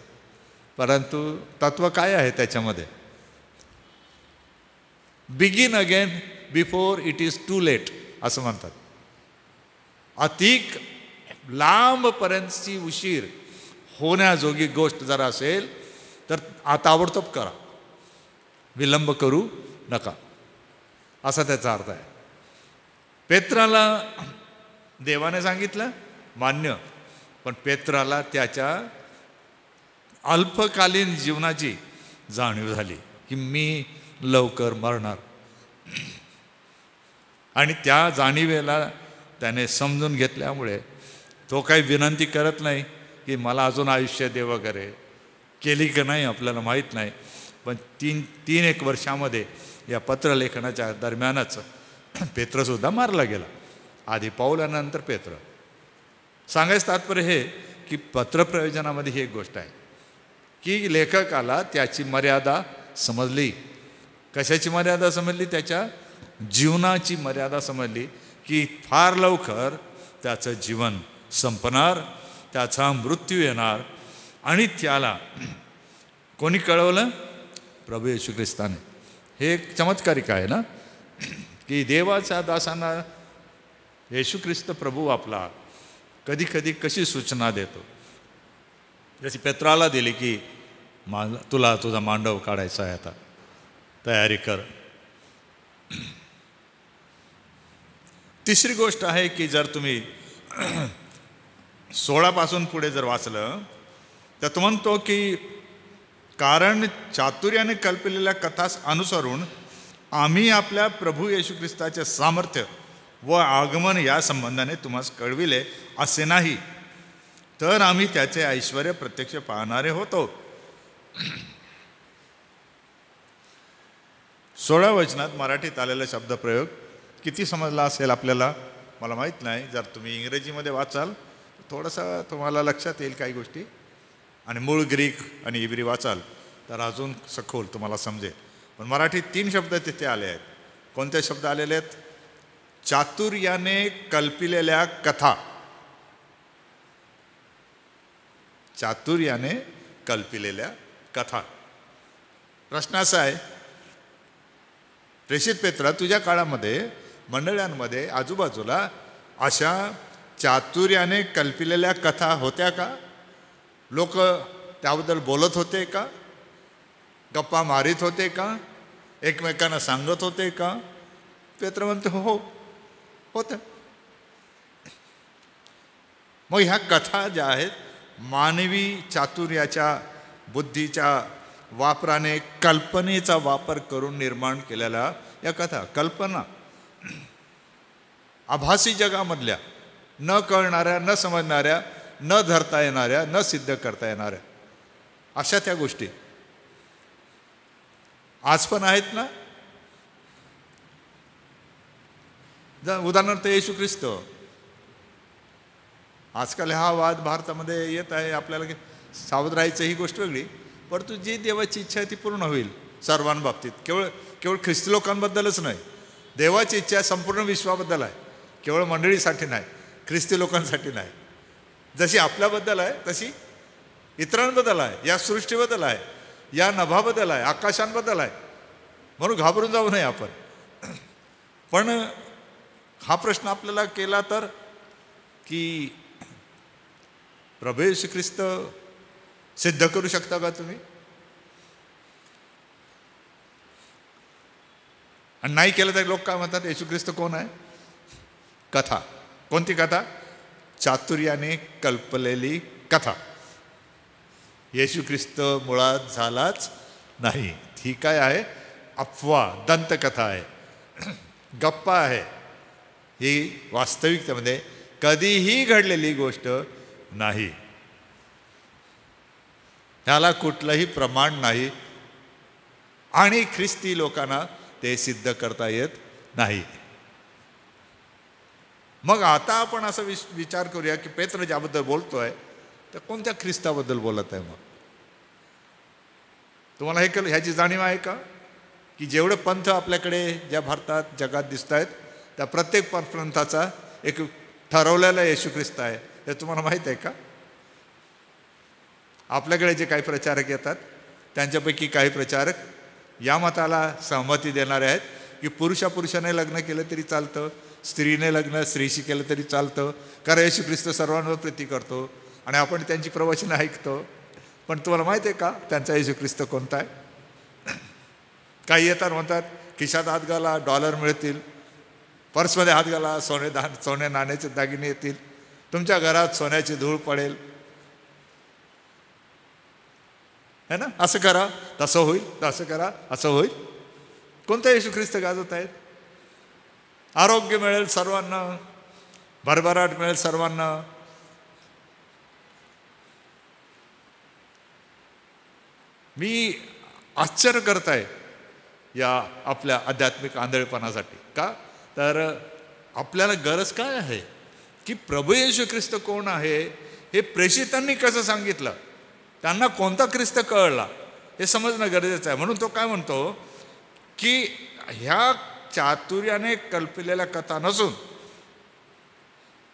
परंतु तत्व काय आहे त्याच्यामध्ये? Begin again before it is too late असं म्हणतात. अधिक लांबपर्यंतची उशीर होण्याजोगी गोष्ट जर असेल तर ताबडतोब करा, विलंब करू नका, असा त्याचा अर्थ आहे. पेत्राला देवाने सांगितलं मान्य, पण पेत्राला त्याच्या अल्पकालीन जीवनाची जाणीव झाली की मी लवकर मरणार, आणि त्या जाणीवेला त्याने समजून घेतल्यामुळे तो काही विनंती करत नाही की मला अजून आयुष्य दे वगैरे. केली की नाही आपल्याला माहीत नाही, पण तीन एक वर्षामध्ये या पत्रलेखनाच्या दरम्यानच पेत्रसुद्धा मारला गेला. आधी पाऊल आणि नंतर पेत्र. सांगायचं तात्पर्य हे की पत्रप्रयोजनामध्ये ही एक गोष्ट आहे की लेखकाला त्याची मर्यादा समजली. कशाची मर्यादा समजली? त्याच्या जीवनाची मर्यादा समजली की फार लवकर त्याचं जीवन संपणार, त्याचा मृत्यू येणार. आणि त्याला कोणी कळवलं? प्रभू येशू ख्रिस्ताने. हे एक चमत्कारिक आहे ना की देवाच्या दासांना येशू ख्रिस्त प्रभू आपला कधी कधी कशी सूचना देतो. जशी पेत्राला दिली की तुला तुझा मांडव काढायचा आहे, आता तयारी कर. तिसरी गोष्ट आहे की जर तुम्ही 16 पुढे जर वाचलं तर तो म्हणतो की कारण चातुर्याने कल्पलेल्या कथास अनुसरून आम्ही आपल्या प्रभू येशू ख्रिस्ताचे सामर्थ्य व आगमन या संबंधाने तुम्हाला कळविले असे नाही, तर आम्ही त्याचे ऐश्वर्य प्रत्यक्ष पाहणारे होतो. 16 वचनात मराठीत आलेला शब्दप्रयोग किती समजला असेल आपल्याला मला माहीत नाही. जर तुम्ही इंग्रजीमध्ये वाचाल थोडंसं तुम्हाला लक्षात येईल काही गोष्टी, आणि मूळ ग्रीक आणि इब्री वाचाल तर अजून सखोल तुम्हाला समजेल. पण मराठीत 3 शब्द तिथे आले आहेत. कोणते शब्द आलेले आहेत? चातुर्याने कल्पिलेल्या कथा. चातुर्याने कल्पिलेल्या कथा. प्रश्न असा आहे, प्रेषित पेत्रा, तुझ्या काळामध्ये मंडळांमध्ये आजूबाजूला अशा चातुर्याने कल्पिलेल्या कथा होत्या का? लोक त्याबद्दल बोलत होते का? गप्पा मारित होते का? एकमेकांना सांगत होते का? पेत्र म्हणते हो होतं. मग ह्या कथा ज्या आहेत मानवी चातुर्याच्या बुद्धीच्या वापराने कल्पनेचा वापर करून निर्माण केलेल्या या कथा, कल्पना, आभासी जगामधल्या, न कळणाऱ्या, न समजणाऱ्या, न धरता येणाऱ्या, न सिद्ध करता येणाऱ्या अशा त्या गोष्टी आज पण आहेत ना. उदाहरणार्थ येशू ख्रिस्त. आजकाल हा वाद भारतामध्ये येत आहे, आपल्याला सावध राहायचं ही गोष्ट वेगळी, परंतु जी देवाची इच्छा आहे ती पूर्ण होईल सर्वांबाबतीत. केवळ ख्रिस्ती लोकांबद्दलच नाही, देवाची इच्छा संपूर्ण विश्वाबद्दल आहे, केवळ मंडळीसाठी नाही, ख्रिस्ती लोकांसाठी नाही. जशी आपल्याबद्दल आहे तशी इतरांबद्दल आहे, या सृष्टीबद्दल आहे, या नभाबद्दल आहे, आकाशांबद्दल आहे. म्हणून घाबरून जाऊ नये आपण. पण हा प्रश्न आपल्याला केला तर की प्रभू येशू ख्रिस्त सिद्ध करू शकता का तुम्ही? आणि नाही केलं तर लोक काय म्हणतात, येशू ख्रिस्त कोण आहे? कथा. कोणती कथा? चातुर्याने कल्पलेली कथा. येशू ख्रिस्त मुळात झालाच नाही. ही काय आहे? अफवा, दंतकथा आहे. गप्पा आहे, ही वास्तविकतेमध्ये कधीही घडलेली गोष्ट नाही. त्याला कुठलंही प्रमाण नाही आणि ख्रिस्ती लोकांना ते सिद्ध करता येत नाही. मग आता आपण असं विचार करूया की पेत्र ज्याबद्दल बोलतोय तर कोणत्या ख्रिस्ताबद्दल बोलत आहे? मग तुम्हाला ह्याची जाणीव आहे का की जेवढे पंथ आपल्याकडे ज्या भारतात जगात दिसत आहेत त्या प्रत्येक पंथाचा एक ठरवलेला येशू ख्रिस्त आहे, हे तुम्हाला माहीत आहे का? आपल्याकडे जे काही प्रचारक येतात त्यांच्यापैकी काही प्रचारक या मताला सहमती देणारे आहेत की पुरुषाने लग्न केलं तरी चालतं, स्त्रीने लग्न स्त्रीशी केलं तरी चालतं, कारण येशू ख्रिस्त सर्वांवर प्रीती करतो आणि आपण त्यांची प्रवचनं ऐकतो. पण तुम्हाला माहिती आहे का त्यांचा येशू ख्रिस्त कोणता आहे? काही येतात म्हणतात खिशात हात घाला डॉलर मिळतील, पर्समध्ये हात घाला सोने नाण्याचे दागिने येतील, तुमच्या घरात सोन्याची धूळ पडेल, है ना, असं करा तसं होईल, तसं करा असं होईल. कोणता येशू ख्रिस्त गाजवत आहेत? आरोग्य मिळेल सर्वांना, भरभराट मिळेल सर्वांना. मी आश्चर्य करत आहे या आपल्या आध्यात्मिक आंधळेपणासाठी. का तर आपल्याला गरज काय आहे की प्रभू येशू ख्रिस्त कोण आहे हे प्रेषितांनी कसं सांगितलं, त्यांना कोणता ख्रिस्त कळला हे समजणं गरजेचं आहे. म्हणून तो काय म्हणतो की ह्या चातुर्याने कल्पलेल्या कथा नसून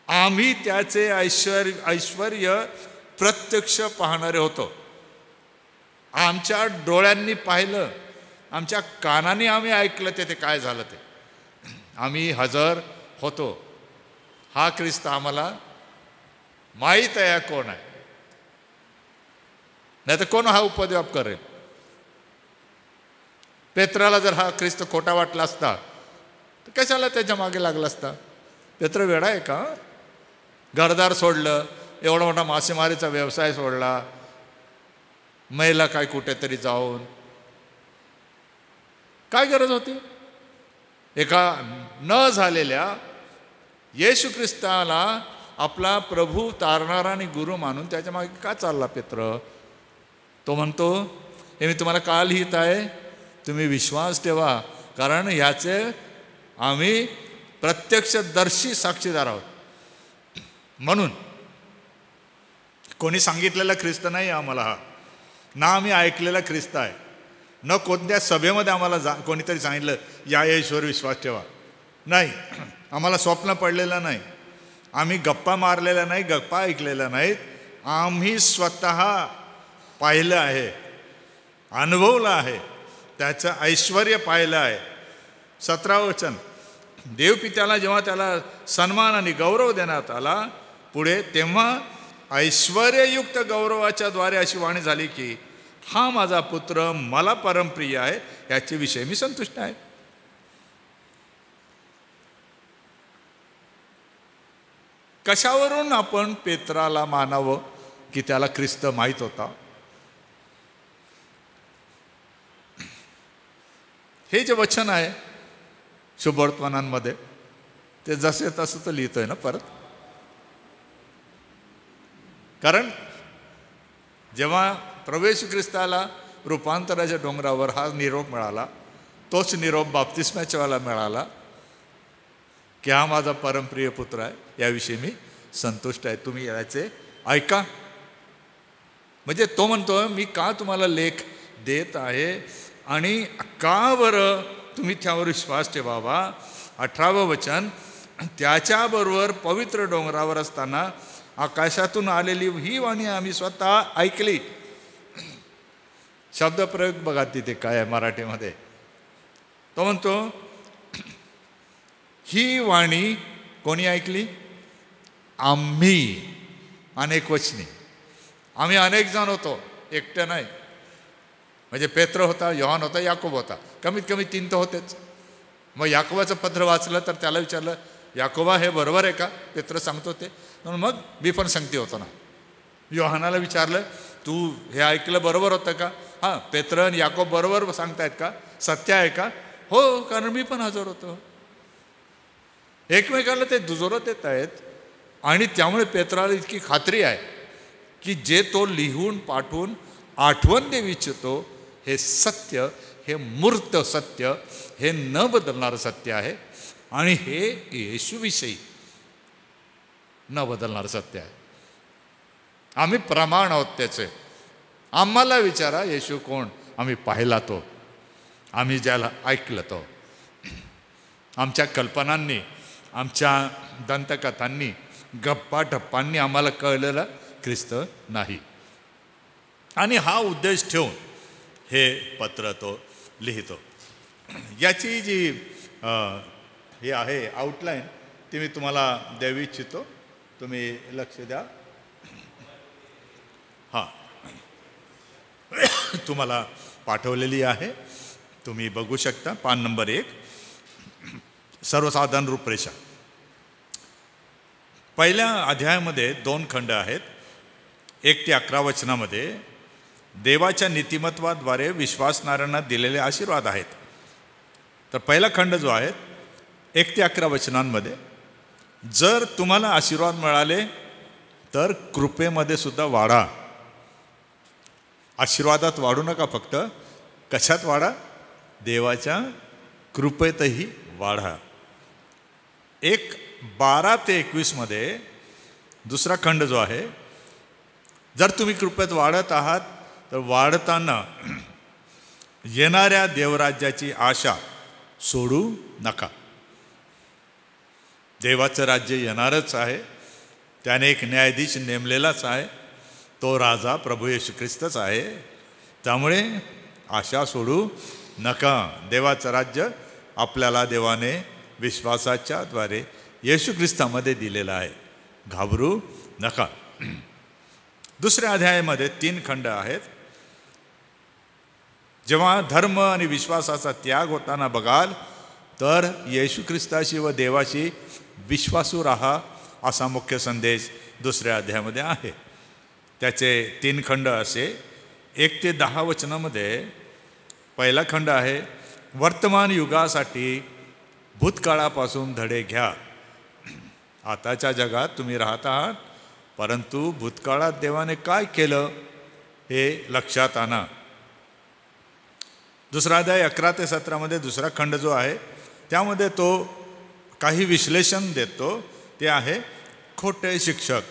आम्ही त्याचे ऐश्वर्य प्रत्यक्ष पाहणारे होतो. आमच्या डोळ्यांनी पाहिलं, आमच्या कानाने आम्ही ऐकलं ते काय झालं ते आम्ही हजर होतो. हा ख्रिस्त आम्हाला माहीत आहे कोण आहे, नाही तर कोण हा उपद्व्याप करेल. पेत्राला जर हा ख्रिस्त खोटा वाटला असता तर कशाला त्याच्या मागे लागला असता? पेत्र वेडा आहे का? घरदार सोडलं, एवढा मोठा मासेमारीचा व्यवसाय सोडला, महिला काय कुठेतरी जाऊन, काय गरज होती? एका न झालेल्या येशू ख्रिस्ताला आपला प्रभू तारणारा आणि गुरु मानून त्याच्या मागे का चालला पेत्र? तो म्हणतो हे मी तुम्हाला का लिहित आहे, तुम्ही विश्वास ठेवा, कारण ह्याचे आम्ही प्रत्यक्षदर्शी साक्षीदार आहोत. म्हणून कोणी सांगितलेला ख्रिस्त नाही आम्हाला हा, ना आम्ही ऐकलेला ख्रिस्त आहे, न कोणत्या सभेमध्ये आम्हाला कोणीतरी सांगितलं या येशूवर विश्वास ठेवा, नाही. आम्हाला स्वप्न पडलेलं नाही, आम्ही गप्पा मारलेल्या नाही, गप्पा ऐकलेल्या नाहीत, आम्ही स्वतः पाहिलं आहे, अनुभवलं आहे, त्याचं ऐश्वर्य पाहिलं आहे. 17 वचन, देवपित्याला जेव्हा त्याला सन्मान आणि गौरव देण्यात आला पुढे, तेव्हा ऐश्वर्ययुक्त गौरवाच्या द्वारे अशी वाणी झाली की हा माझा पुत्र मला परमप्रिय आहे, याच्या विषयी मी संतुष्ट आहे. कशावरून आपण पेत्राला मानावं की त्याला ख्रिस्त माहीत होता? हे जे वचन आहे शुभवर्तमानांमध्ये ते जसे तसं तर लिहितोय ना परत. कारण जेव्हा प्रभू येशू ख्रिस्ताला रूपांतराच्या डोंगरावर हा निरोप मिळाला, तोच निरोप बाप्तिस्म्याच्या वेळेला मिळाला की हा माझा परमप्रिय पुत्र आहे, याविषयी मी संतुष्ट आहे, तुम्ही याचे ऐका. म्हणजे तो म्हणतो मी का तुम्हाला लेख देत आहे आणि का बरं तुम्ही त्यावर विश्वास ठेवावा. 18वं वचन, त्याच्याबरोबर पवित्र डोंगरावर असताना आकाशातून आलेली ही वाणी आम्ही स्वतः ऐकली. शब्दप्रयोग बघा तिथे काय आहे मराठीमध्ये. तो म्हणतो ही वाणी कोणी ऐकली? आम्ही, अनेक वचनी. आम्ही अनेक जण होतो, एकटे नाही. म्हणजे पेत्र होता, योहान होता, याकोब होता, कमीत कमी 3 तर होतेच. मग याकोबाचं पत्र वाचलं तर त्याला विचारलं याकोबा हे बरोबर आहे का? पेत्र सांगतो ते. मग मी पण सांगते होतो ना. योहानाला विचारलं तू हे ऐकलं बरोबर होतं का? हां, पेत्र आणि याकोब बरोबर सांगतायत का? सत्य आहे का? हो, कारण मी पण हजर होतो. एकमेकाला ते दुजोरत येत आहेत. आणि त्यामुळे पेत्राला इतकी खात्री आहे की जे तो लिहून पाठवून आठवण देऊ इच्छितो हे सत्य, हे मूर्त सत्य, हे न बदलणारं सत्य आहे. आणि हे येशूविषयी न बदलणारं सत्य आहे. आम्ही प्रमाण आहोत त्याचे. आम्हाला विचारा येशू कोण? आम्ही पाहिला तो, आम्ही ज्याला ऐकलं तो. आमच्या कल्पनांनी, आमच्या दंतकथांनी, गप्पा टप्पांनी आम्हाला कळलेला ख्रिस्त नाही. आणि हा उद्देश ठेवून हे पत्र तो लिहितो. याची जी हे आहे आउटलाईन ती मी तुम्हाला द्यावी इच्छितो. तुम्ही लक्ष द्या. हां, तुम्हाला पाठवलेली आहे, तुम्ही बघू शकता. पान नंबर 1, सर्वसाधारण रूपरेषा. पहिल्या अध्यायामध्ये 2 खंड आहेत. 1 ते 11 वचनामध्ये देवाच्या नीतिमत्वाद्वारे विश्वासणाऱ्यांना दिलेले आशीर्वाद आहेत. तर पहिला खंड जो आहे 1 ते 11 वचनांमध्ये, जर तुम्हाला आशीर्वाद मिळाले तर कृपेमध्ये सुद्धा वाढा. आशीर्वादात वाढू नका, फक्त कशात वाढा? देवाच्या कृपेतही वाढा. 1:12 ते 21 मध्ये दुसरा खंड जो आहे, जर तुम्ही कृपेत वाढत आहात तर वाढताना येणाऱ्या देवराज्याची आशा सोडू नका. देवाचं राज्य येणारच आहे. त्याने एक न्यायाधीश नेमलेलाच आहे. तो राजा प्रभू येशू ख्रिस्तच आहे. त्यामुळे आशा सोडू नका. देवाचं राज्य आपल्याला देवाने विश्वासाच्या द्वारे येशू ख्रिस्तामध्ये दिलेलं आहे. घाबरू नका. दुसऱ्या अध्यायामध्ये 3 खंड आहेत. जेव्हा धर्म आणि विश्वासाचा त्याग होताना बघाल तर येशू ख्रिस्ताशी व देवाशी विश्वासू राहा, असा मुख्य संदेश दुसऱ्या अध्यायामध्ये आहे. त्याचे 3 खंड असे. 1 ते 10 वचनामध्ये पहिला खंड आहे, वर्तमान युगासाठी भूतकाळापासून धडे घ्या. आताच्या जगात तुम्ही राहत आहात, परंतु भूतकाळात देवाने काय केलं हे लक्षात आणा. दुसरा अध्याय 11 ते 17 मध्ये दुसरा खंड जो आहे त्यामध्ये तो काही विश्लेषण देतो. ते आहे खोटे शिक्षक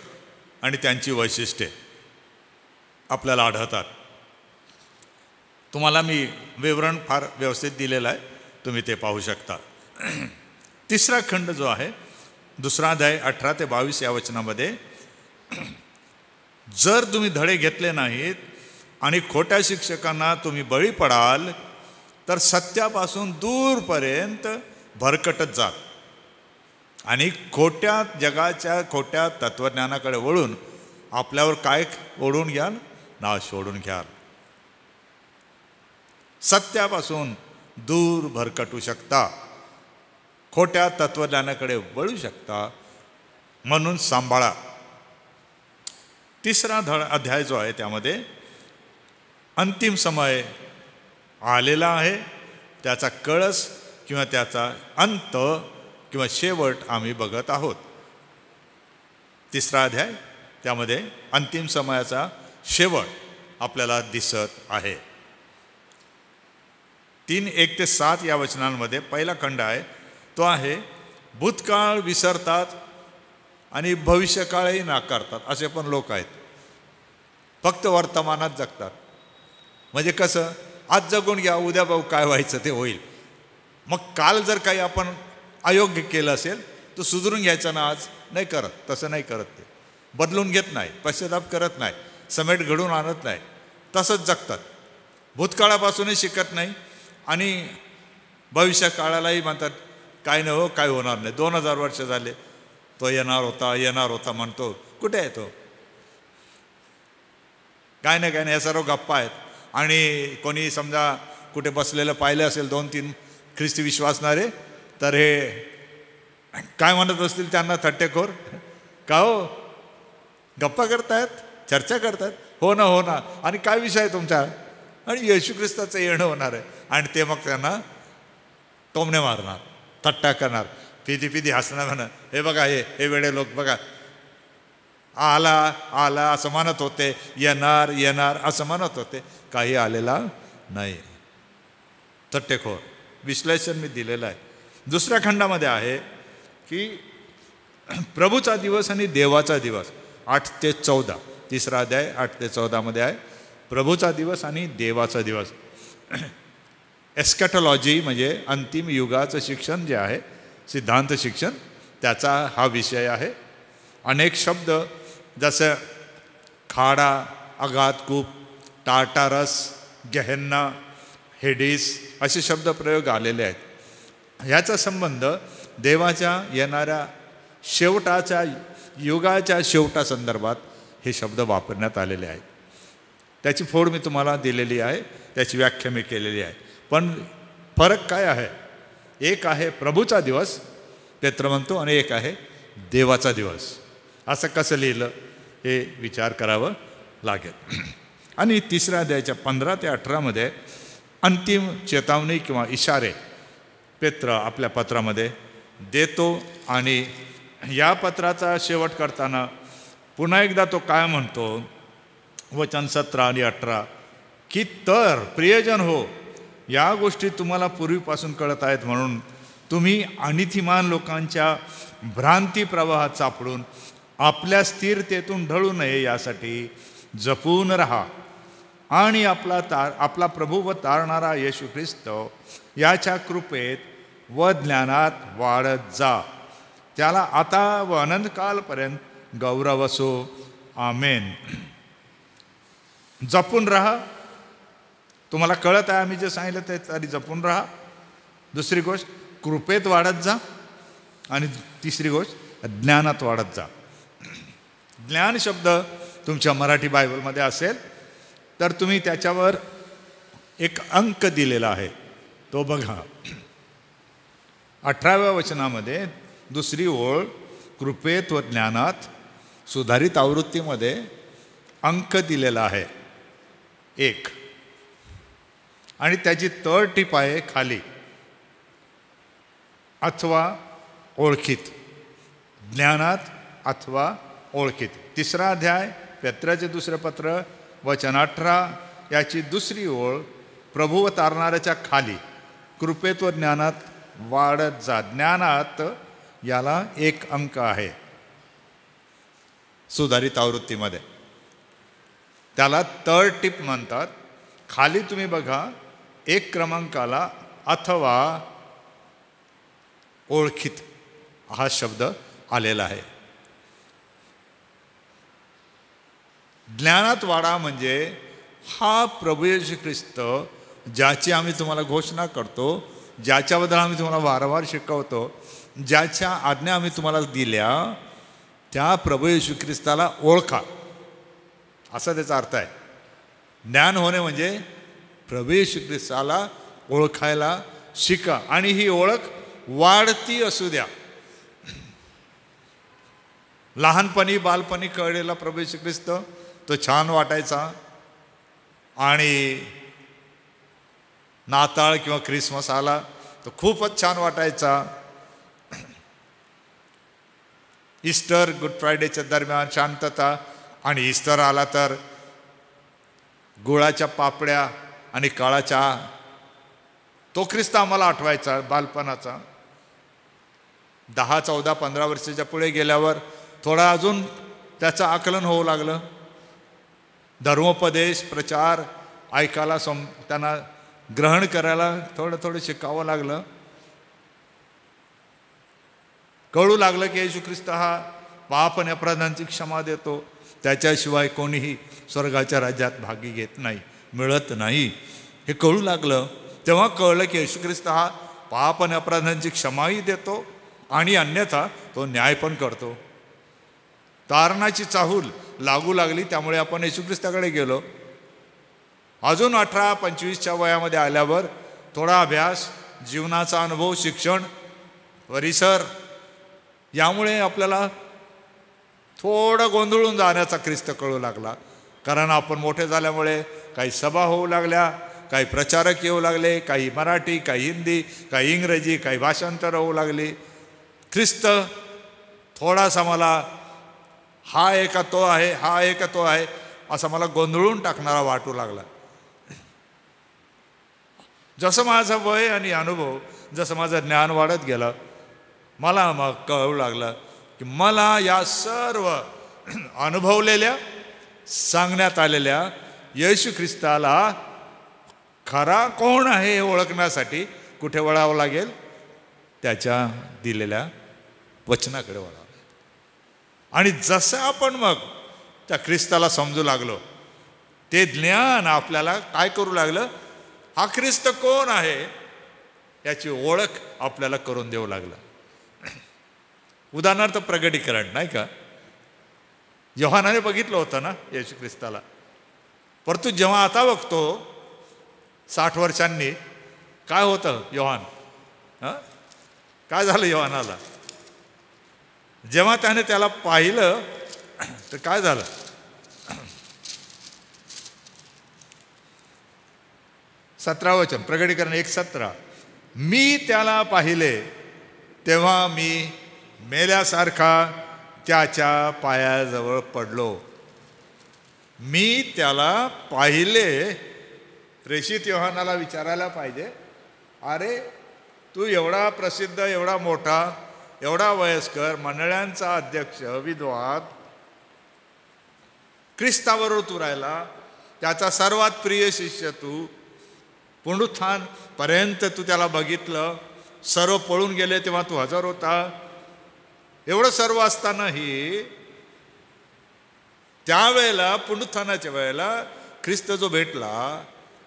आणि त्यांची वैशिष्ट्ये आपल्याला आढळतात. तुम्हाला मी विवरण फार व्यवस्थित दिलेलं आहे, तुम्ही ते पाहू शकता. तिसरा खंड जो आहे दुसरा अध्याय 18 ते 22 या वचनामध्ये, जर तुम्ही धडे घेतले नाहीत आणि खोट्या शिक्षकांना तुम्ही बळी पडाल तर सत्यापासून दूरपर्यंत भरकटत जाल आणि खोट्या जगाच्या खोट्या तत्वज्ञानाकडे वळून आपल्यावर काय ओढून घ्याल? नाश ओढून घ्याल. सत्यापासून दूर भरकटू शकता, खोट्या तत्वज्ञानाकडे वळू शकता, म्हणून सांभाळा. तिसरा अध्याय जो आहे त्यामध्ये अंतिम समय आलेला आहे, त्याचा कळस किंवा त्याचा अंत किंवा शेवट आम्ही बघत आहोत. तिसरा अध्याय त्यामध्ये अंतिम समयाचा शेवट आपल्याला दिसत आहे. 3:1 ते 7 या वचनांमध्ये पहिला खंड आहे तो आहे, भूतकाळ विसरतात आणि भविष्यकाळही नाकारतात. असे पण लोक आहेत, फक्त वर्तमानात जगतात. म्हणजे कसं, आज जगून घ्या, उद्या भाऊ काय व्हायचं ते होईल. मग काल जर काही आपण अयोग्य केलं असेल तर सुधारून घ्यायचं ना, आज नाही करत. तसं नाही करत. ते बदलून घेत नाही, पश्चाताप करत नाही, समेट घडून आणत नाही, तसंच जगतात. भूतकाळापासूनही शिकत नाही आणि भविष्य काळालाही म्हणतात काय नाही हो, काय होणार नाही, 2000 वर्ष झाले, तो येणार होता म्हणतो. कुठे आहे तो? काय नाही या सर्व गप्पा आहेत. आणि कोणी समजा कुठे बसलेलं पाहिलं असेल 2-3 ख्रिस्ती विश्वासणारे, तर हे काय म्हणत असतील त्यांना थट्टेखोर, का हो गप्पा करतायत, चर्चा करतायत, हो ना, आणि काय विषय आहे तुमचा? आणि येशू ख्रिस्ताचं येणं होणार आहे. आणि ते मग त्यांना टोमणे मारणार, थट्टा करणार. फिदी फिदी हसणं म्हणा, हे बघा हे वेडे लोक बघा, आला आला असं म्हणत होते, येणार येणार असं म्हणत होते, काही आलेला नाही. तट्टेखोर विश्लेषण मी दिलेलं आहे. दुसऱ्या खंडामध्ये आहे की प्रभूचा दिवस आणि देवाचा दिवस 8 ते 14, तिसरा अध्याय 8 ते 14 मध्ये आहे. प्रभूचा दिवस आणि देवाचा दिवस. एस्कॅटॉलॉजी म्हणजे अंतिम युगाचं शिक्षण जे आहे, सिद्धांत शिक्षण, त्याचा हा विषय आहे. अनेक शब्द जसं खाडा, अगाधकूप, टाटारस, गेहेन्ना, हेडिस असे शब्दप्रयोग आलेले आहेत. ह्याचा संबंध देवाच्या येणाऱ्या शेवटाच्या युगाच्या शेवटासंदर्भात हे शब्द वापरण्यात आलेले आहेत. त्याची फोड मी तुम्हाला दिलेली आहे, त्याची व्याख्या मी केलेली आहे. पण फरक काय आहे? एक आहे प्रभूचा दिवस पेत्र म्हणतो आणि एक आहे देवाचा दिवस. असं कसं लिहिलं हे विचार करावं लागेल. आणि तिसऱ्या अध्यायाच्या 15 ते 18 मध्ये अंतिम चेतावणी किंवा इशारे पेत्र आपल्या पत्रामध्ये देतो. आणि या पत्राचा शेवट करताना पुन्हा एकदा तो काय म्हणतो, वचन 17 आणि 18 की तर प्रियजन हो, या गोष्टी तुम्हाला पूर्वीपासून कळत आहेत, म्हणून तुम्ही अनितिमान लोकांच्या भ्रांती प्रवाहात सापडून आपल्या स्थिरतेतून ढळू नये यासाठी जपून राहा. आणि आपला प्रभू व तारणारा येशू ख्रिस्त याच्या कृपेत व ज्ञानात वाढत जा. त्याला आता व अनंतकालपर्यंत गौरव असो. आमेन. जपून राहा. तुम्हाला कळत आहे आम्ही जे सांगितलं ते तरी जपून राहा. दुसरी गोष्ट कृपेत वाढत जा. आणि तिसरी गोष्ट ज्ञानात वाढत जा. ज्ञान शब्द तुमच्या मराठी बायबलमध्ये असेल तर तुम्ही त्याच्यावर एक अंक दिलेला आहे, तो बघा. 18व्या वचनामध्ये दुसरी ओळ कृपेत व ज्ञानात सुधारित आवृत्तीमध्ये अंक दिलेला आहे 1. आणि त्याची तळ टीप आहे खाली, अथवा ओळखीत. ज्ञानात अथवा ओळखीत. तिसरा अध्याय पेत्राचे दुसरे पत्र वचन 18 याची दुसरी ओळ प्रभू व तारणाऱ्याच्या खाली कृपेत व ज्ञानात वाढत जा. ज्ञानात याला 1 अंक आहे सुधारित आवृत्तीमध्ये, त्याला तळ टीप म्हणतात. खाली तुम्ही बघा 1 क्रमांकाला अथवा ओळखीत हा शब्द आलेला आहे. ज्ञानात वाढा म्हणजे हा प्रभू येशू ख्रिस्त ज्याची आम्ही तुम्हाला घोषणा करतो, ज्याच्याबद्दल आम्ही तुम्हाला वारंवार शिकवतो, ज्याच्या आज्ञा आम्ही तुम्हाला दिल्या, त्या प्रभू येशू ख्रिस्ताला ओळखा, असा त्याचा अर्थ आहे. ज्ञान होणे म्हणजे प्रभू येशू ख्रिस्ताला ओळखायला शिका. आणि ही ओळख वाढती असू द्या. लहानपणी बालपणी कळलेला प्रभू येशू ख्रिस्त तो छान वाटायचा, आणि नाताळ किंवा ख्रिसमस आला तो खूपच छान वाटायचा. ईस्टर गुड फ्रायडेच्या दरम्यान शांतता, आणि ईस्टर आला तर गुळाच्या पापड्या आणि काळा चहा, तो ख्रिस्त आम्हाला आठवायचा बालपणाचा. 10, 14, 15 वर्षाच्या पुढे गेल्यावर थोडा अजून त्याचं आकलन होऊ लागलं. धर्मोपदेश प्रचार ऐकायला त्यांना ग्रहण करायला थोडं शिकावं लागलं. कळू लागलं की येशू ख्रिस्त हा पाप आणि अपराधांची क्षमा देतो, त्याच्याशिवाय कोणीही स्वर्गाच्या राज्यात भागी घेत नाही, मिळत नाही. हे कळू लागलं. तेव्हा कळलं की येशू ख्रिस्त हा पाप आणि अपराधांची क्षमाही देतो आणि अन्यथा तो न्याय पण करतो. तारणाची चाहूल लागू लागली, त्यामुळे आपण येशू ख्रिस्ताकडे गेलो. अजून 18-25च्या वयामध्ये आल्यावर थोडा अभ्यास, जीवनाचा अनुभव, शिक्षण, परिसर यामुळे आपल्याला थोडं गोंधळून जाण्याचा ख्रिस्त कळू लागला. कारण आपण मोठे झाल्यामुळे काही सभा होऊ लागल्या, काही प्रचारक येऊ लागले, काही मराठी, काही हिंदी, काही इंग्रजी, काही भाषांतर होऊ लागली. ख्रिस्त थोडासा मला हा आहे का तो आहे, हा आहे का तो आहे असा मला गोंधळून टाकणारा वाटू लागला. जसं माझं वय आणि अनुभव, जसं माझं ज्ञान वाढत गेलं, मला मग कळू लागलं की मला या सर्व अनुभवलेल्या, सांगण्यात आलेल्या येशू ख्रिस्ताला खरा कोण आहे हे ओळखण्यासाठी कुठे वळावं लागेल? त्याच्या दिलेल्या वचनाकडे वळावं. आणि जसं आपण मग त्या ख्रिस्ताला समजू लागलो, ते ज्ञान आपल्याला काय करू लागलं? हा ख्रिस्त कोण आहे याची ओळख आपल्याला करून देऊ लागला. उदाहरणार्थ प्रगटीकरण, नाही का? योहानाने बघितलं होतं ना येशू ख्रिस्ताला, परंतु जेव्हा आता बघतो 60 वर्षांनी, काय होतं योहान? काय झालं योहानाला? जेव्हा त्याने त्याला पाहिलं तर काय झालं? 17 वचन, प्रगटीकरण 1:17. मी त्याला पाहिले तेव्हा मी मेल्यासारखा त्याच्या पायाजवळ पडलो. मी त्याला पाहिले. प्रेषित योहानाला विचारायला पाहिजे, अरे तू एवढा प्रसिद्ध, एवढा मोठा, एवढा वयस्कर, मंडळांचा अध्यक्ष, विद्वान, ख्रिस्ताबरोबर तू राहिला, त्याचा सर्वात प्रिय शिष्य तू, पुनरुत्थान पर्यंत तू त्याला बघितलं, सर्व पळून गेले तेव्हा तू हजर होता. एवढं सर्व असतानाही त्यावेळेला, पुनरुत्थानाच्या वेळेला ख्रिस्त जो भेटला,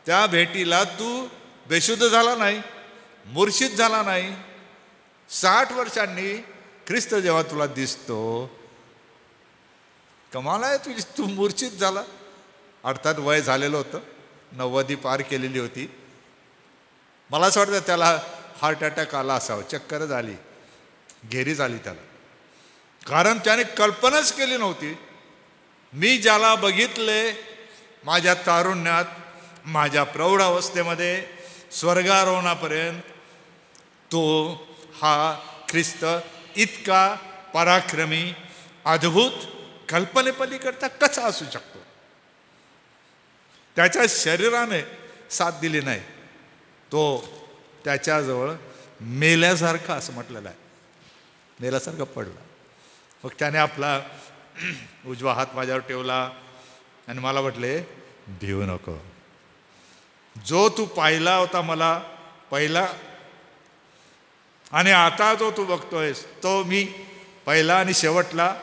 त्या भेटीला तू बेशुद्ध झाला नाही, मूर्छित झाला नाही. 60 वर्षांनी ख्रिस्त जेव्हा तुला दिसतो, कमाल आहे तुझी, तू मूर्छित झाला. अर्थात वय झालेलं होतं, 90 पार केलेली होती. मला असं वाटतं त्याला हार्ट अटॅक आला असावं, चक्कर झाली, घेरी झाली त्याला. कारण त्याने कल्पनाच केली नव्हती, मी ज्याला बघितले माझ्या तारुण्यात, माझ्या प्रौढावस्थेमध्ये, स्वर्गारोहणापर्यंत, तो हा ख्रिस्त इतका पराक्रमी, अद्भुत, कल्पनेपलीकडता कसा असू शकतो? त्याच्या शरीराने साथ दिली नाही. तो त्याच्याजवळ मेल्यासारखा, असं म्हटलेलं आहे, मेल्यासारखा पडला. मग त्याने आपला उजवा हात माझ्यावर ठेवला आणि मला म्हटले, भिवू नको. जो तू पाहिला होता मला पहिला, आणि आता जो तू बघतोयस तो मी पहिला आणि शेवटला,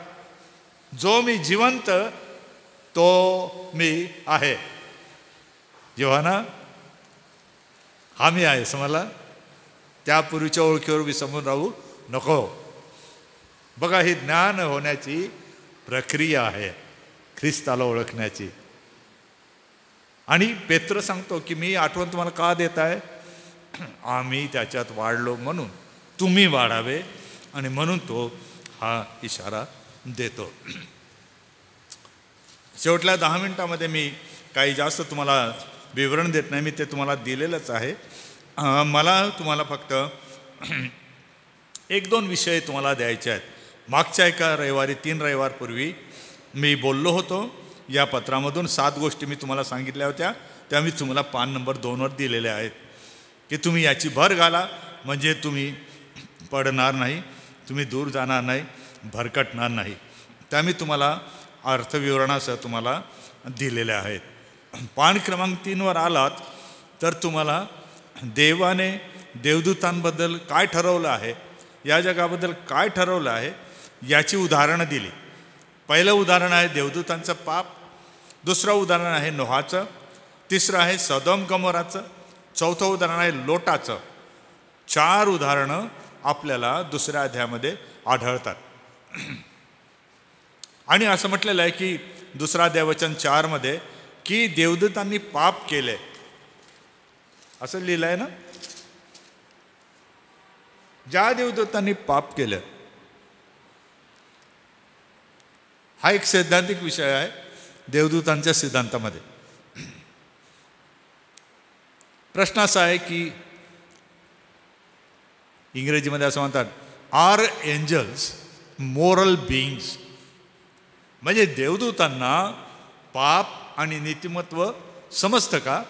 जो मी जिवंत तो मी आहे. योहाना, हा मी आहे समजला. त्यापूर्वीच्या ओळखीवर विसंबून राहू नको. बघा, ही ज्ञान होण्याची प्रक्रिया आहे, ख्रिस्ताला ओळखण्याची. आणि पेत्र सांगतो की मी आठवण तुम्हाला का देत आहे? आम्ही त्याच्यात वाढलो म्हणून, तुम्ही वाढावे, आणि म्हणून तो हा इशारा देतो. शेवटल्या 10 मिनिटामध्ये मी काही जास्त तुम्हाला विवरण देत नाही, मी ते तुम्हाला दिलेलंच आहे. मला तुम्हाला फक्त 1-2 विषय तुम्हाला द्यायचे आहेत. मागच्या एका रविवारी, 3 रविवारपूर्वी मी बोललो होतो. या पत्रामधून 7 गोष्टी मी तुम्हाला सांगितल्या होत्या, त्या मी तुम्हाला पान नंबर 2वर दिलेल्या आहेत, की तुम्ही याची भर घाला, म्हणजे तुम्ही पडणार नाही, तुम्ही दूर जाणार नाही, भरकटणार नाही. त्या मी तुम्हाला अर्थविवरणासह तुम्हाला दिलेल्या आहेत. पान क्रमांक 3वर आलात तर तुम्हाला देवाने देवदूतांबद्दल काय ठरवलं आहे, या जगाबद्दल काय ठरवलं आहे, याची उदाहरणं दिली. पहिलं उदाहरण आहे देवदूतांचं पाप, दुसरं उदाहरण आहे नोहाचं, तिसरं आहे सदोम गमोराचं, चौथं उदाहरण आहे लोटाचं. 4 उदाहरणं आपल्याला दुसऱ्या अध्यायामध्ये आढळतात. आणि असं म्हटलेलं आहे की दुसरा अध्याय वचन 4 मध्ये की देवदूतांनी पाप केले, असं लिहिलं आहे ना. ज्या देवदूतांनी पाप केलं, हा एक सैद्धांतिक विषय आहे देवदूतांच्या सिद्धांतामध्ये. प्रश्न असा आहे की इंग्रजीमध्ये असं म्हणतात, आर एंजल्स मोरल बीइंग्स. म्हणजे देवदूतांना पाप आणि नीतिमत्व समजतं का?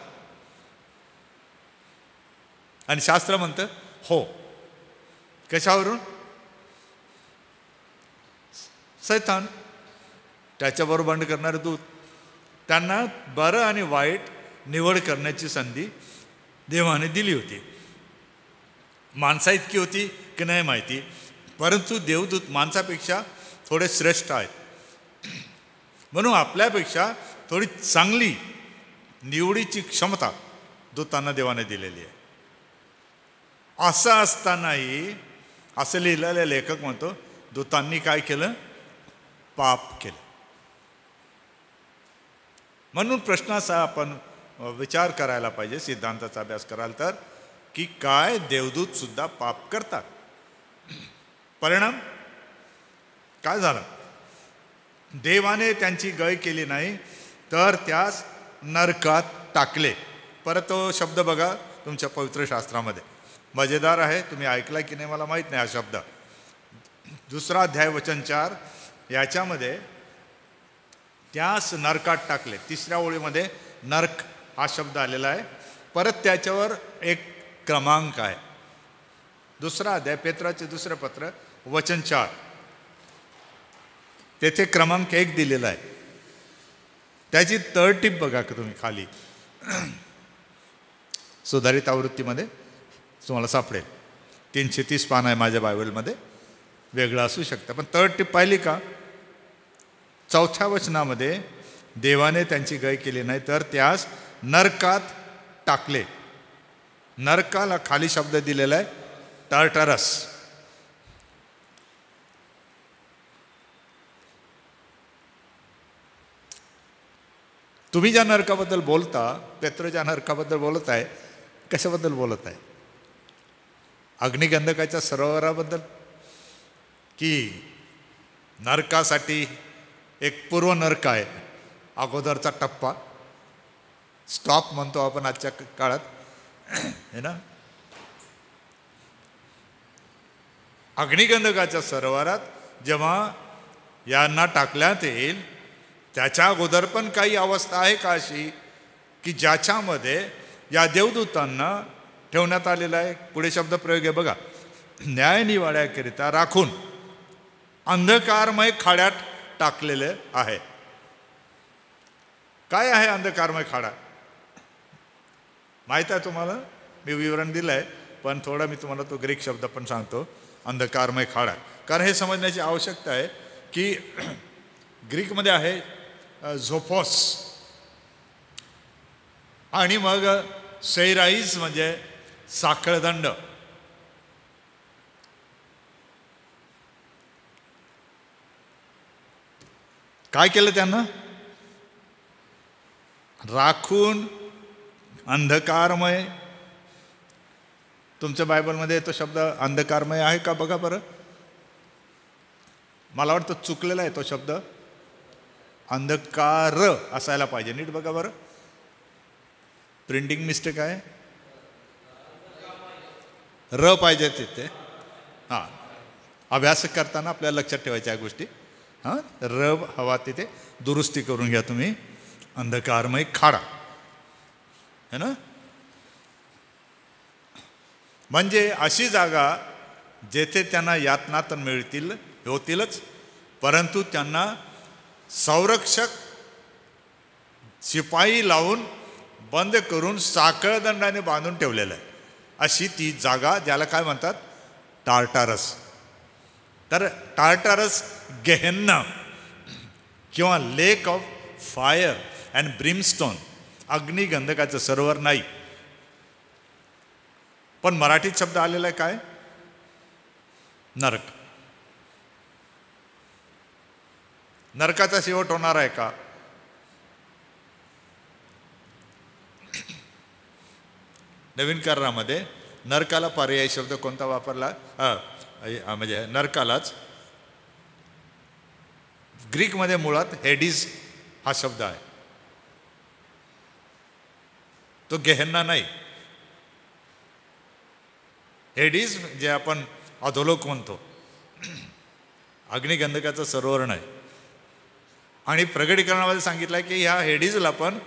आणि शास्त्र म्हणतं हो. कशावरून? सैतान, त्याच्याबरोबर बंड करणारे दूत, त्यांना बरं आणि वाईट निवड करण्याची संधी देवाने दिली होती. माणसा इतकी होती की नाही माहिती, परंतु देवदूत माणसापेक्षा थोडे श्रेष्ठ आहेत. म्हणून आपल्यापेक्षा थोडी चांगली निवडीची क्षमता दूतांना देवाने दिलेली आहे. असं असतानाही असं लिहिलेलं लेखक म्हणतो दूतांनी काय केलं? पाप केलं. म्हणून प्रश्न असा आपण विचार करायला पाहिजे, सिद्धांताचा अभ्यास कराल तर, की काय देवदूत सुद्धा पाप करतात? परिणाम काय झाला? देवाने त्यांची गय केली नाही तर त्यास नरकात टाकले. परत तो शब्द बघा तुमच्या पवित्र शास्त्रामध्ये, मजेदार आहे. तुम्ही ऐकला की नाही मला माहीत नाही हा शब्द. 2 अध्याय वचन 4 याच्यामध्ये त्यास नरकात टाकले. 3ऱ्या ओळीमध्ये नरक हा शब्द आलेला आहे. परत त्याच्यावर एक क्रमांक आहे. 2 अध्याय पेत्राचे 2 पत्र वचन 4, तेथे क्रमांक 1 दिलेला आहे. त्याची तळटीप बघा का तुम्ही खाली, सुधारित आवृत्तीमध्ये तुम्हाला सापडेल. 330 पान आहे माझ्या बायबलमध्ये, वेगळं असू शकतं. पण तळटीप पाहिली का? 4थ्या वचनामध्ये देवाने त्यांची गय केली नाही तर त्यास नरकात टाकले. नरकाला खाली शब्द दिलेला आहे टार्टारस. तुम्ही ज्या नरकाबद्दल बोलता, पेत्र ज्या नरकाबद्दल बोलत आहे, कशाबद्दल बोलत आहे? अग्निगंधकाच्या सरोवराबद्दल, की नरकासाठी एक पूर्व नरक आहे, अगोदरचा टप्पा, स्टॉप म्हणतो आपण आजच्या काळात, है ना? अग्निगंधकाच्या सरोवरात जेव्हा यांना टाकण्यात येईल त्याच्या अगोदर पण काही अवस्था आहे का अशी की ज्याच्यामध्ये या देवदूतांना ठेवण्यात आलेला आहे? पुढे शब्द प्रयोग आहे बघा, न्याय निवाड्याकरिता राखून अंधकारमय खाड्यात टाकलेले आहे. काय आहे अंधकारमय खाडा? माहीत आहे तुम्हाला? मी विवरण दिलं आहे, पण थोडा मी तुम्हाला तो ग्रीक शब्द पण सांगतो, अंधकारमय खाडा. कारण हे समजण्याची आवश्यकता आहे की ग्रीकमध्ये आहे झोफोस आणि मग सैराईज म्हणजे साखळदंड. काय केलं त्यांना? राखून अंधकारमय. तुमच्या बायबलमध्ये तो शब्द अंधकारमय आहे का बघा बरं. मला वाटतं चुकलेला आहे तो शब्द, अंधकार असायला पाहिजे. नीट बघा बरं, प्रिंटिंग मिस्टेक आहे, र पाहिजे तिथे. हां, अभ्यास करताना आपल्याला लक्षात ठेवायच्या गोष्टी. हां, र हवा तिथे दुरुस्ती करून घ्या तुम्ही. अंधकारमय खाडा है ना, म्हणजे अशी जागा जेथे त्यांना यातना तर मिळतील होतीलच, परंतु त्यांना संरक्षक शिपाई लावून बंद करून साखळदंडाने बांधून ठेवलेलं आहे. अशी ती जागा, ज्याला काय म्हणतात? टार्टारस. तर टार्टारस गेहेन्ना किंवा लेक ऑफ फायर अँड ब्रिमस्टोन, अग्निगंधकाचं सरोवर नाही. पण मराठीत शब्द आलेला आहे काय? नरक. नरकाचा शेवट होणार आहे का? नवीन करारामध्ये नरकाला पर्यायी शब्द कोणता वापरला? म्हणजे नरकालाच ग्रीकमध्ये मुळात हेडीज हा शब्द आहे, तो गेहेन्ना नाही. हेडीज जे आपण अधोलोक म्हणतो, अग्निगंधकाचं सरोवर नाही. आणि प्रगटीकरणामध्ये सांगितलं की ह्या हेडीजला पण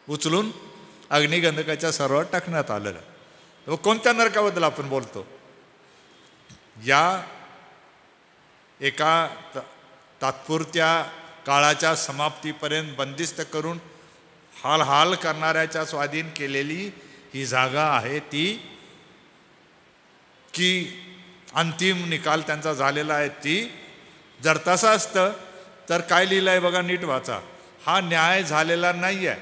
उचलून अग्निगंधकाच्या सरोवरात टाकण्यात आलेलं. तर कोणत्या नरकाबद्दल आपण बोलतो? या एका तात्पुरत्या काळाच्या समाप्तीपर्यंत बंदिस्त करून हाल हाल करणाऱ्याच्या स्वाधीन केलेली ही जागा आहे ती, की अंतिम निकाल त्यांचा झालेला आहे ती. जर तसं असतं तर काय लिहिलं आहे बघा, नीट वाचा. हा न्याय झालेला नाही आहे,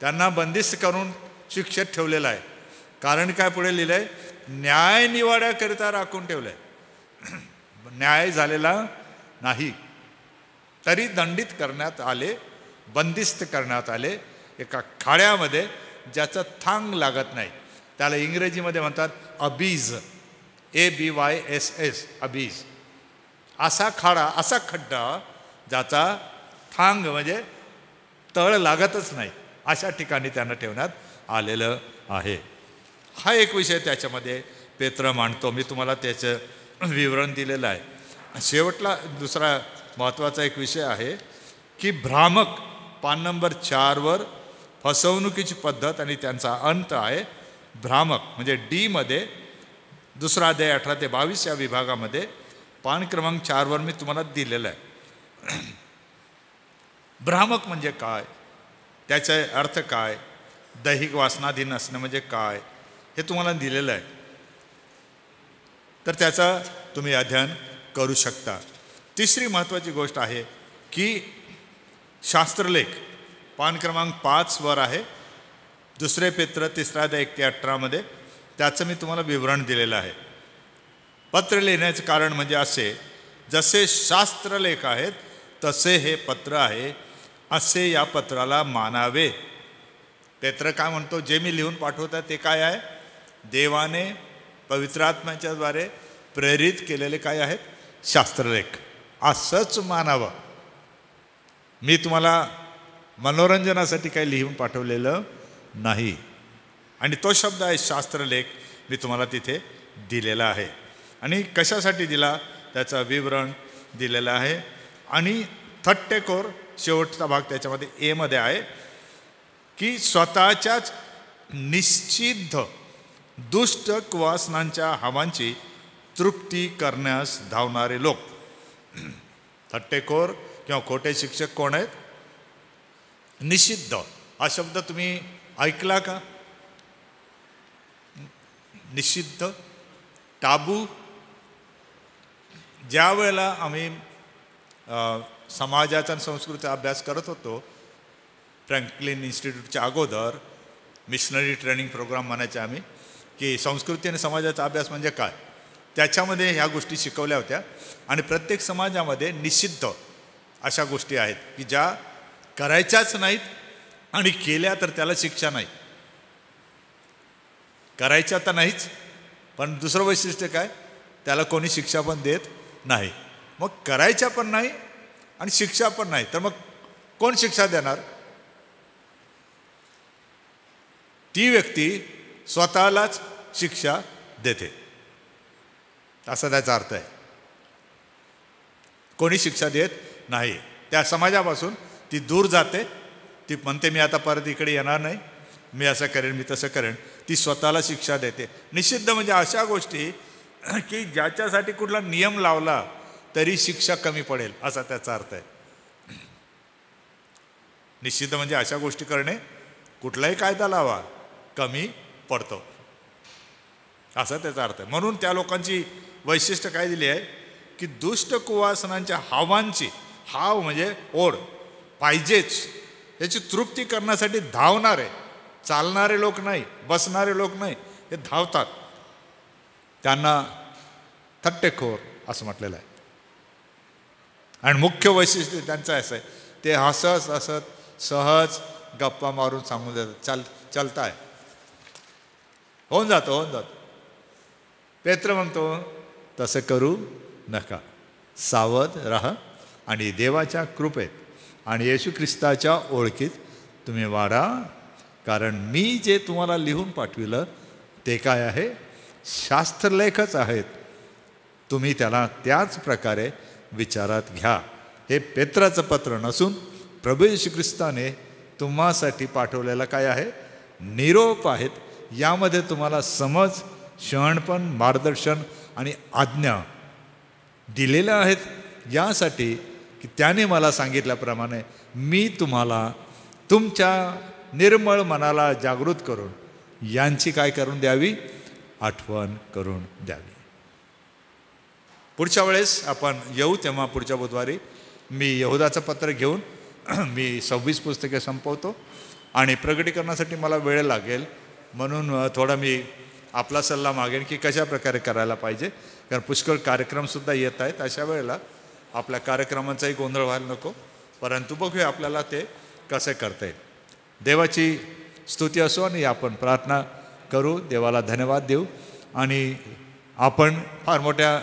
त्यांना बंदिस्त करून शिक्षेत ठेवलेला आहे. कारण काय पुढे लिहिलं आहे? न्याय निवाड्याकरिता राखून ठेवलं आहे. न्याय झालेला नाही तरी दंडित करण्यात आले, बंदिस्त करण्यात आले एका खाड्यामध्ये ज्याचं थांग लागत नाही. त्याला इंग्रजीमध्ये म्हणतात अबीज, ABYSS, अबीज. असा खाडा, असा खड्डा ज्याचा थांग म्हणजे तळ लागतच नाही, अशा ठिकाणी त्यांना ठेवण्यात आलेलं आहे. हा एक विषय त्याच्यामध्ये पेत्र मांडतो. मी तुम्हाला त्याचं विवरण दिलेलं आहे. शेवटला दुसरा महत्त्वाचा एक विषय आहे की भ्रामक, पान नंबर 4 फसवणुकीची पद्धत आणि त्यांचा अंत आहे. भ्रामक म्हणजे D दुसरा अध्याय 18 ते 22 या विभागामध्ये पान क्रमांक 4 मी तुम्हाला दिलेलं आहे. भ्रामक म्हणजे काय, त्याचे अर्थ काय, दैहिक वासनाधीन असणं म्हणजे काय, हे तुम्हाला दिलेलं आहे. तर त्याचा तुम्ही अध्ययन करू शकता. तिसरी महत्त्वाची गोष्ट आहे की शास्त्रलेख पान क्रमांक 5 आहे. दुसरे पेत्र 3 अध्याय 1 ते 18 त्याचं मी तुम्हाला विवरण दिलेलं आहे. पत्र लिहिण्याचं कारण म्हणजे असे, जसे शास्त्रलेख आहेत तसे हे पत्र आहे, असे या पत्राला मानावे. पेत्र काय म्हणतो? जे मी लिहून पाठवतात ते काय आहे? देवाने पवित्र आत्म्याच्या द्वारे प्रेरित केलेले काय आहेत? शास्त्रलेख. असंच मानावं. मी तुम्हाला मनोरंजनासाठी काही लिहून पाठवलेलं नाही. आणि तो शब्द आहे शास्त्रलेख, मी तुम्हाला तिथे दिलेला आहे. आणि कशासाठी दिला त्याचं विवरण दिलेलं आहे. आणि थट्टेखोर शेवटचा भाग त्याच्यामध्ये A आहे की स्वतःच्याच निश्चिद्ध दुष्ट वासनांच्या हवांची तृप्ती करण्यास धावणारे लोक. थट्टेखोर किंवा खोटे शिक्षक कोण आहेत? निषिद्ध हा शब्द तुम्ही ऐकला का? निषिद्ध, टाबू. ज्या वेळेला आम्ही समाजाचा आणि संस्कृतीचा अभ्यास करत होतो फ्रँकलिन इन्स्टिट्यूटच्या अगोदर, मिशनरी ट्रेनिंग प्रोग्राम म्हणायचे आम्ही, की संस्कृती आणि समाजाचा अभ्यास म्हणजे काय, त्याच्यामध्ये ह्या गोष्टी शिकवल्या होत्या. आणि प्रत्येक समाजामध्ये निषिद्ध अशा गोष्टी आहेत की ज्या करायच्याच नाहीत आणि केल्या तर त्याला शिक्षा नाही. करायच्या तर नाहीच, पण दुसरं वैशिष्ट्य काय, त्याला कोणी शिक्षा पण देत नाही. मग करायच्या पण नाही आणि शिक्षा पण नाही, तर मग कोण शिक्षा देणार? ती व्यक्ती स्वतःलाच शिक्षा देते, असा त्याचा अर्थ आहे. कोणी शिक्षा देत नाही, त्या समाजापासून ती दूर जाते. ती म्हणते मी आता परत इकडे येणार नाही, मी असं करेन, मी तसं करेन. ती स्वतःला शिक्षा देते. निषिद्ध म्हणजे अशा गोष्टी की ज्याच्यासाठी कुठला नियम लावला तरी शिक्षा कमी पडेल, असा त्याचा अर्थ आहे. निषिद्ध म्हणजे अशा गोष्टी करणे, कुठलाही कायदा लावा कमी पडतो, असा त्याचा अर्थ आहे. म्हणून त्या लोकांची वैशिष्ट्य काय दिली आहे की दुष्ट कुवासनांच्या हावांची, हाव म्हणजे ओढ, पाहिजेच याची तृप्ती करण्यासाठी धावणारे, चालणारे लोक नाही, बसणारे लोक नाही, हे धावतात. त्यांना थट्टेखोर असं म्हटलेलं आहे. आणि मुख्य वैशिष्ट्य त्यांचं असं आहे, ते हसत हसत सहज गप्पा मारून सांगून देतात, चलताय, होऊन जातो. पेत्र म्हणतो तसं करू नका, सावध राहा आणि देवाच्या कृपेत आणि येशू ख्रिस्ताच्या ओळखीत तुम्ही वाढा. कारण मी जे तुम्हाला लिहून पाठविलं ते काय आहे? शास्त्रलेखच आहेत. तुम्ही त्याला त्याच प्रकारे विचारात घ्या. हे पेत्राचं पत्र नसून प्रभू येशू ख्रिस्ताने तुम्हासाठी पाठवलेला काय आहे, निरोप आहेत. यामध्ये तुम्हाला समज, शहाणपण, मार्गदर्शन आणि आज्ञा दिलेल्या आहेत, यासाठी की त्याने मला सांगितल्याप्रमाणे मी तुम्हाला तुमच्या निर्मळ मनाला जागृत करून यांची काय करून द्यावी, आठवण करून द्यावी. पुढच्या वेळेस आपण येऊ तेव्हा पुढच्या बुधवारी मी यहुदाचं पत्र घेऊन मी 26 पुस्तके संपवतो आणि प्रगटीकरणासाठी मला वेळ लागेल, म्हणून थोडा मी आपला सल्ला मागेन की कशा प्रकारे करायला पाहिजे. कारण पुष्कळ कार्यक्रमसुद्धा येत आहेत. अशा वेळेला आपल्या कार्यक्रमांचाही गोंधळ व्हायला नको, परंतु बघूया आपल्याला ते कसे करता येईल. देवाची स्तुती असो आणि आपण प्रार्थना करू, देवाला धन्यवाद देऊ. आणि आपण फार मोठ्या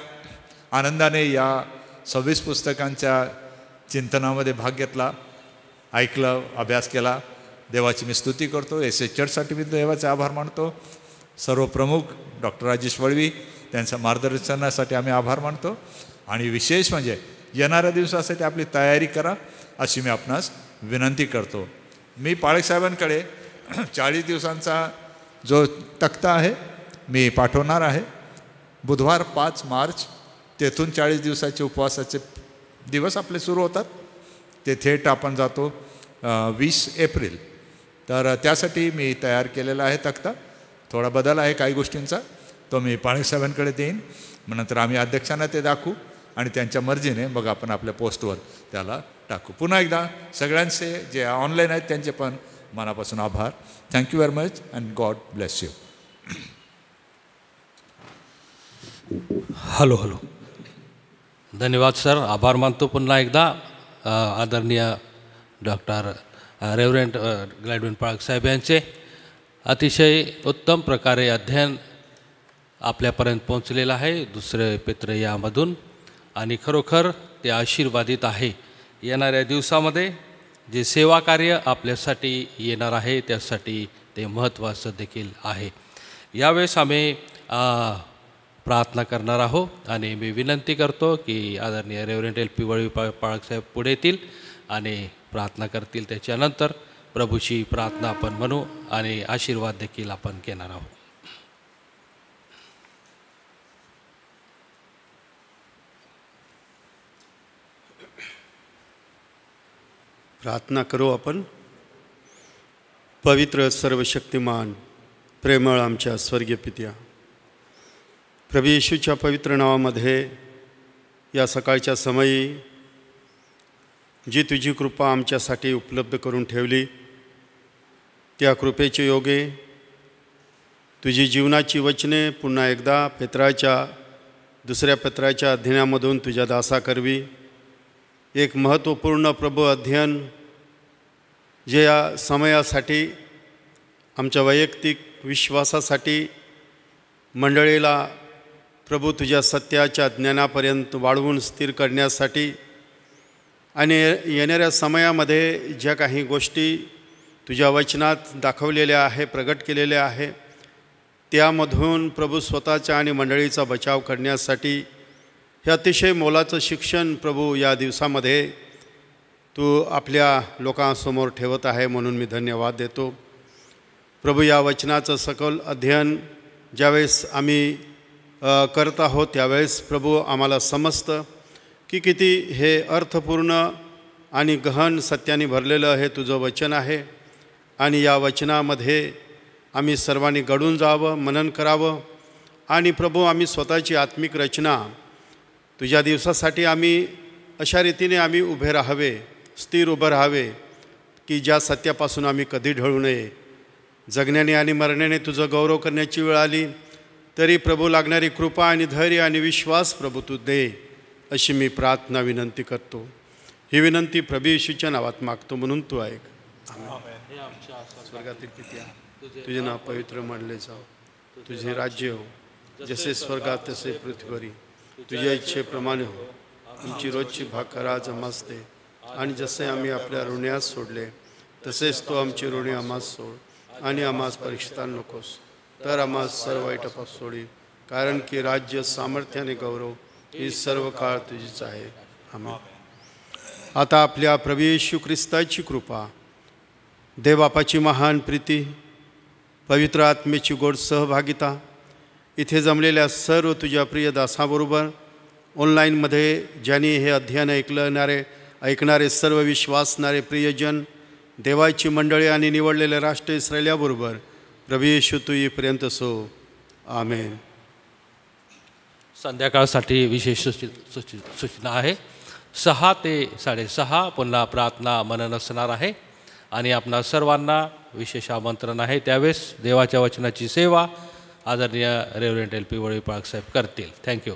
आनंदाने या 26 पुस्तकांच्या चिंतनामध्ये भाग घेतला, ऐकलं, अभ्यास केला. देवाची मी स्तुती करतो. एस चर्चसाठी मी देवाचे आभार मानतो. सर्व प्रमुख डॉक्टर राजेश वळवी त्यांच्या मार्गदर्शनासाठी आम्ही आभार मानतो. आणि विशेष म्हणजे येणाऱ्या दिवसासाठी आपली तयारी करा अशी मी आपणास विनंती करतो. मी पाळक साहेबांकडे 40 दिवसांचा जो तक्ता आहे मी पाठवणार आहे. बुधवार 5 मार्च तेथून 40 दिवसाचे उपवासाचे दिवस आपले सुरू होतात. ते थेट आपण जातो 20 एप्रिल. तर त्यासाठी मी तयार केलेला आहे तक्ता. थोडा बदल आहे काही गोष्टींचा, तो मी पाळक साहेबांकडे देईन. मग नंतर आम्ही अध्यक्षांना ते दाखवू आणि त्यांच्या मर्जीने मग आपण आपल्या पोस्टवर त्याला टाकू. पुन्हा एकदा सगळ्यांचे जे ऑनलाईन आहेत त्यांचे पण मनापासून आभार. Thank you very much and God bless you. Hello hello, धन्यवाद सर, आभार मानतो पुन्हा एकदा. आदरणीय डॉक्टर रेव्हरंड ग्लॅडविन पाळक साहेब यांचे अतिशय उत्तम प्रकारे अध्ययन आपल्यापर्यंत पोहोचलेलं आहे 2 पेत्र यामधून, आणि खरोखर ते आशीर्वादित आहे. येणाऱ्या दिवसामध्ये जे सेवा कार्य आपल्यासाठी येणार आहे त्यासाठी ते महत्त्वाचं देखील आहे. यावेळेस आम्ही प्रार्थना करणार आहोत आणि मी विनंती करतो की आदरणीय रेव्हरंड LP वळवी पाळक साहेब पुढे येतील आणि प्रार्थना करतील. त्याच्यानंतर प्रभूची प्रार्थना आपण म्हणू आणि आशीर्वाद देखील आपण घेणार आहोत. प्रार्थना करू आपण. पवित्र सर्वशक्तिमान प्रेमळ आमच्या स्वर्गीय पित्या, प्रभू येशूच्या पवित्र नावामध्ये या सकाळच्या समयी जी तुझी कृपा आमच्यासाठी उपलब्ध करून ठेवली, त्या कृपेचे योगे तुझी जीवनाची वचने पुन्हा एकदा पेत्राच्या 2 पत्राच्या अध्ययनामधून तुझ्या दासा करवी. एक महत्त्वपूर्ण प्रभू अध्ययन जे या समयासाठी आमच्या वैयक्तिक विश्वासासाठी मंडळीला प्रभू तुझ्या सत्याच्या ज्ञानापर्यंत वाढवून स्थिर करण्यासाठी आणि येणाऱ्या समयामध्ये ज्या काही गोष्टी तुझ्या वचनात दाखवलेल्या आहे, प्रगट केलेल्या आहे, त्यामधून प्रभू स्वतःच्या आणि मंडळीचा बचाव करण्यासाठी हे अतिशय मोलाचं शिक्षण प्रभू या दिवसामध्ये तू आपल्या लोकांसमोर ठेवत आहे, म्हणून मी धन्यवाद देतो. प्रभू या वचनाचं सखोल अध्ययन ज्यावेळेस आम्ही करत आहोत त्यावेळेस प्रभू आम्हाला समजतं की किती हे अर्थपूर्ण आणि गहन सत्याने भरलेलं हे तुझं वचन आहे. आणि या वचनामध्ये आम्ही सर्वांनी घडून जावं, मनन करावं आणि प्रभू आम्ही स्वतःची आत्मिक रचना तुझ्या दिवसासाठी आम्ही अशा रीतीने आम्ही उभे राहावे, स्थिर उभं राहावे की ज्या सत्यापासून आम्ही कधी ढळू नये. जगण्याने आणि मरण्याने तुझं गौरव करण्याची वेळ आली तरी प्रभू लागणारी कृपा आणि धैर्य आणि विश्वास प्रभू तू दे, अशी मी प्रार्थना विनंती करतो. ही विनंती प्रभू येशूच्या नावात मागतो, म्हणून तू ऐक. स्वर्गातील पित्या, तुझे नाव पवित्र मानले जाओ, तुझे राज्य हो जसे स्वर्गात तसे पृथ्वीवरी, तुझ्या इच्छेप्रमाणे हो. आमची रोजची भाकर आज आम्हास दे, आणि जसे आम्ही आपल्या ऋण्यास सोडले तसेच तो आमची ऋणे आम्हास सोड, आणि आम्हास परीक्षितान नकोस तर आम्हास सर्व वाईटापासून सोडी. कारण की राज्य, सामर्थ्याने गौरव ही सर्व काळ तुझीच आहे. आमेन. आता आपल्या प्रभू येशू ख्रिस्ताची कृपा, देवबापाची महान प्रीती, पवित्र आत्मेची गोड सहभागिता, इथे जमलेल्या सर्व तुझ्या प्रिय दासाबरोबर ऑनलाईनमध्ये ज्यांनी हे अध्ययन ऐकणारे सर्व विश्वासणारे प्रियजन, देवाची मंडळी आणि निवडलेल्या राष्ट्र इस्रायल्याबरोबर प्रभू येशू तू येईपर्यंत सो. आमेन. संध्याकाळसाठी विशेष सूचना आहे. 6 ते 6:30 पुन्हा प्रार्थना मनन असणार आहे आणि आपणा सर्वांना विशेष आमंत्रण आहे. त्यावेळेस देवाच्या वचनाची सेवा आदरणीय रेव्हरंड LP वळवी पाळक साहेब करतील. थँक्यू.